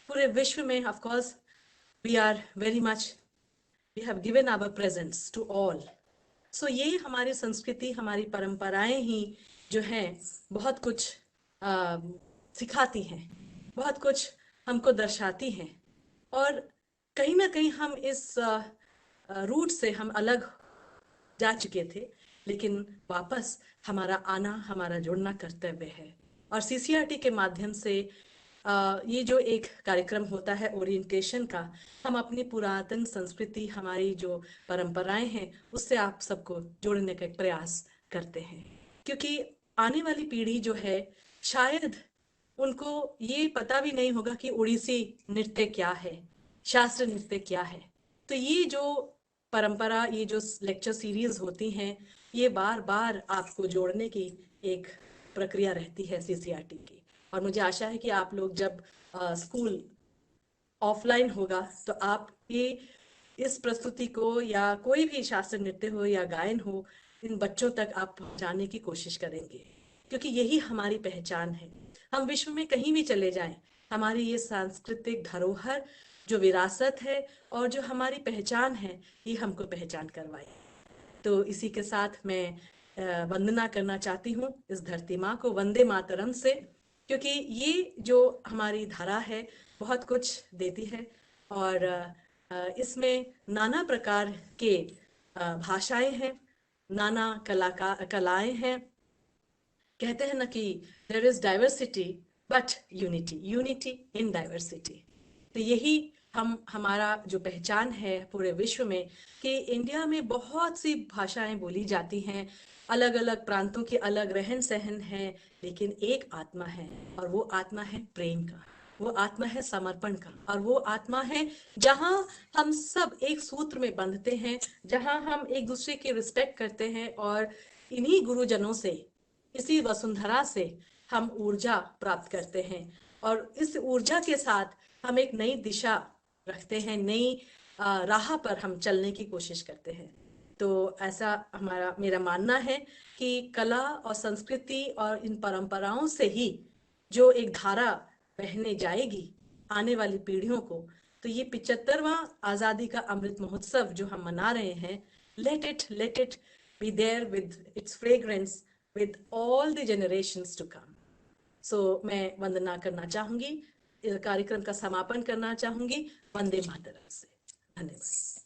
पूरे विश्व में of course we are very much we have given our presence to all. So ये हमारी संस्कृति हमारी परंपराएं ही जो हैं बहुत कुछ सिखाती हैं, बहुत कुछ हमको दर्शाती हैं। और कहीं ना कहीं हम इस रूट से हम अलग जा चुके थे, लेकिन वापस हमारा आना हमारा जुड़ना कर्तव्य है। और सीसीआरटी के माध्यम से ये जो एक कार्यक्रम होता है ओरिएंटेशन का, हम अपनी पुरातन संस्कृति हमारी जो परंपराएं हैं उससे आप सबको जोड़ने का एक प्रयास करते हैं, क्योंकि आने वाली पीढ़ी जो है शायद उनको ये पता भी नहीं होगा कि उड़ीसी नृत्य क्या है, शास्त्र नृत्य क्या है। तो ये जो परंपरा, ये जो लेक्चर सीरीज होती हैं, ये बार बार आपको जोड़ने की एक प्रक्रिया रहती है सीसीआरटी की। और मुझे आशा है कि आप लोग जब स्कूल ऑफलाइन होगा तो आप ये इस प्रस्तुति को या कोई भी शास्त्र नृत्य हो या गायन हो, इन बच्चों तक आप पहुंचाने की कोशिश करेंगे, क्योंकि यही हमारी पहचान है। हम विश्व में कहीं भी चले जाएं, हमारी ये सांस्कृतिक धरोहर जो विरासत है और जो हमारी पहचान है, ये हमको पहचान करवाए। तो इसी के साथ मैं वंदना करना चाहती हूँ इस धरती माँ को, वंदे मातरम से, क्योंकि ये जो हमारी धारा है बहुत कुछ देती है। और इसमें नाना प्रकार के भाषाएं हैं, नाना कलाएं हैं। कहते हैं ना कि there is diversity but unity, unity in diversity. तो यही हमारा जो पहचान है पूरे विश्व में, कि इंडिया में बहुत सी भाषाएं बोली जाती हैं, अलग अलग प्रांतों की अलग रहन सहन है, लेकिन एक आत्मा है, और वो आत्मा है प्रेम का, वो आत्मा है समर्पण का, और वो आत्मा है जहां हम सब एक सूत्र में बंधते हैं, जहां हम एक दूसरे की रिस्पेक्ट करते हैं, और इन्हीं गुरुजनों से, इसी वसुंधरा से हम ऊर्जा प्राप्त करते हैं। और इस ऊर्जा के साथ हम एक नई दिशा रखते हैं, नई राह पर हम चलने की कोशिश करते हैं। तो ऐसा मेरा मानना है कि कला और संस्कृति और इन परंपराओं से ही जो एक धारा बहने जाएगी आने वाली पीढ़ियों को, तो ये 75वां आजादी का अमृत महोत्सव जो हम मना रहे हैं, let it be there with its fragrance with all the generations to come. So मैं वंदना करना चाहूंगी, इस कार्यक्रम का समापन करना चाहूंगी वंदे मातरम से। धन्यवाद।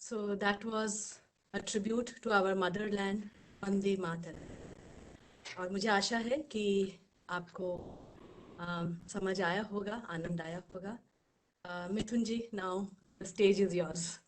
So that was a tribute to our motherland, Vande Mataram. और मुझे आशा है कि आपको समझ आया होगा, आनंद आया होगा. Mithun ji, now the stage is yours.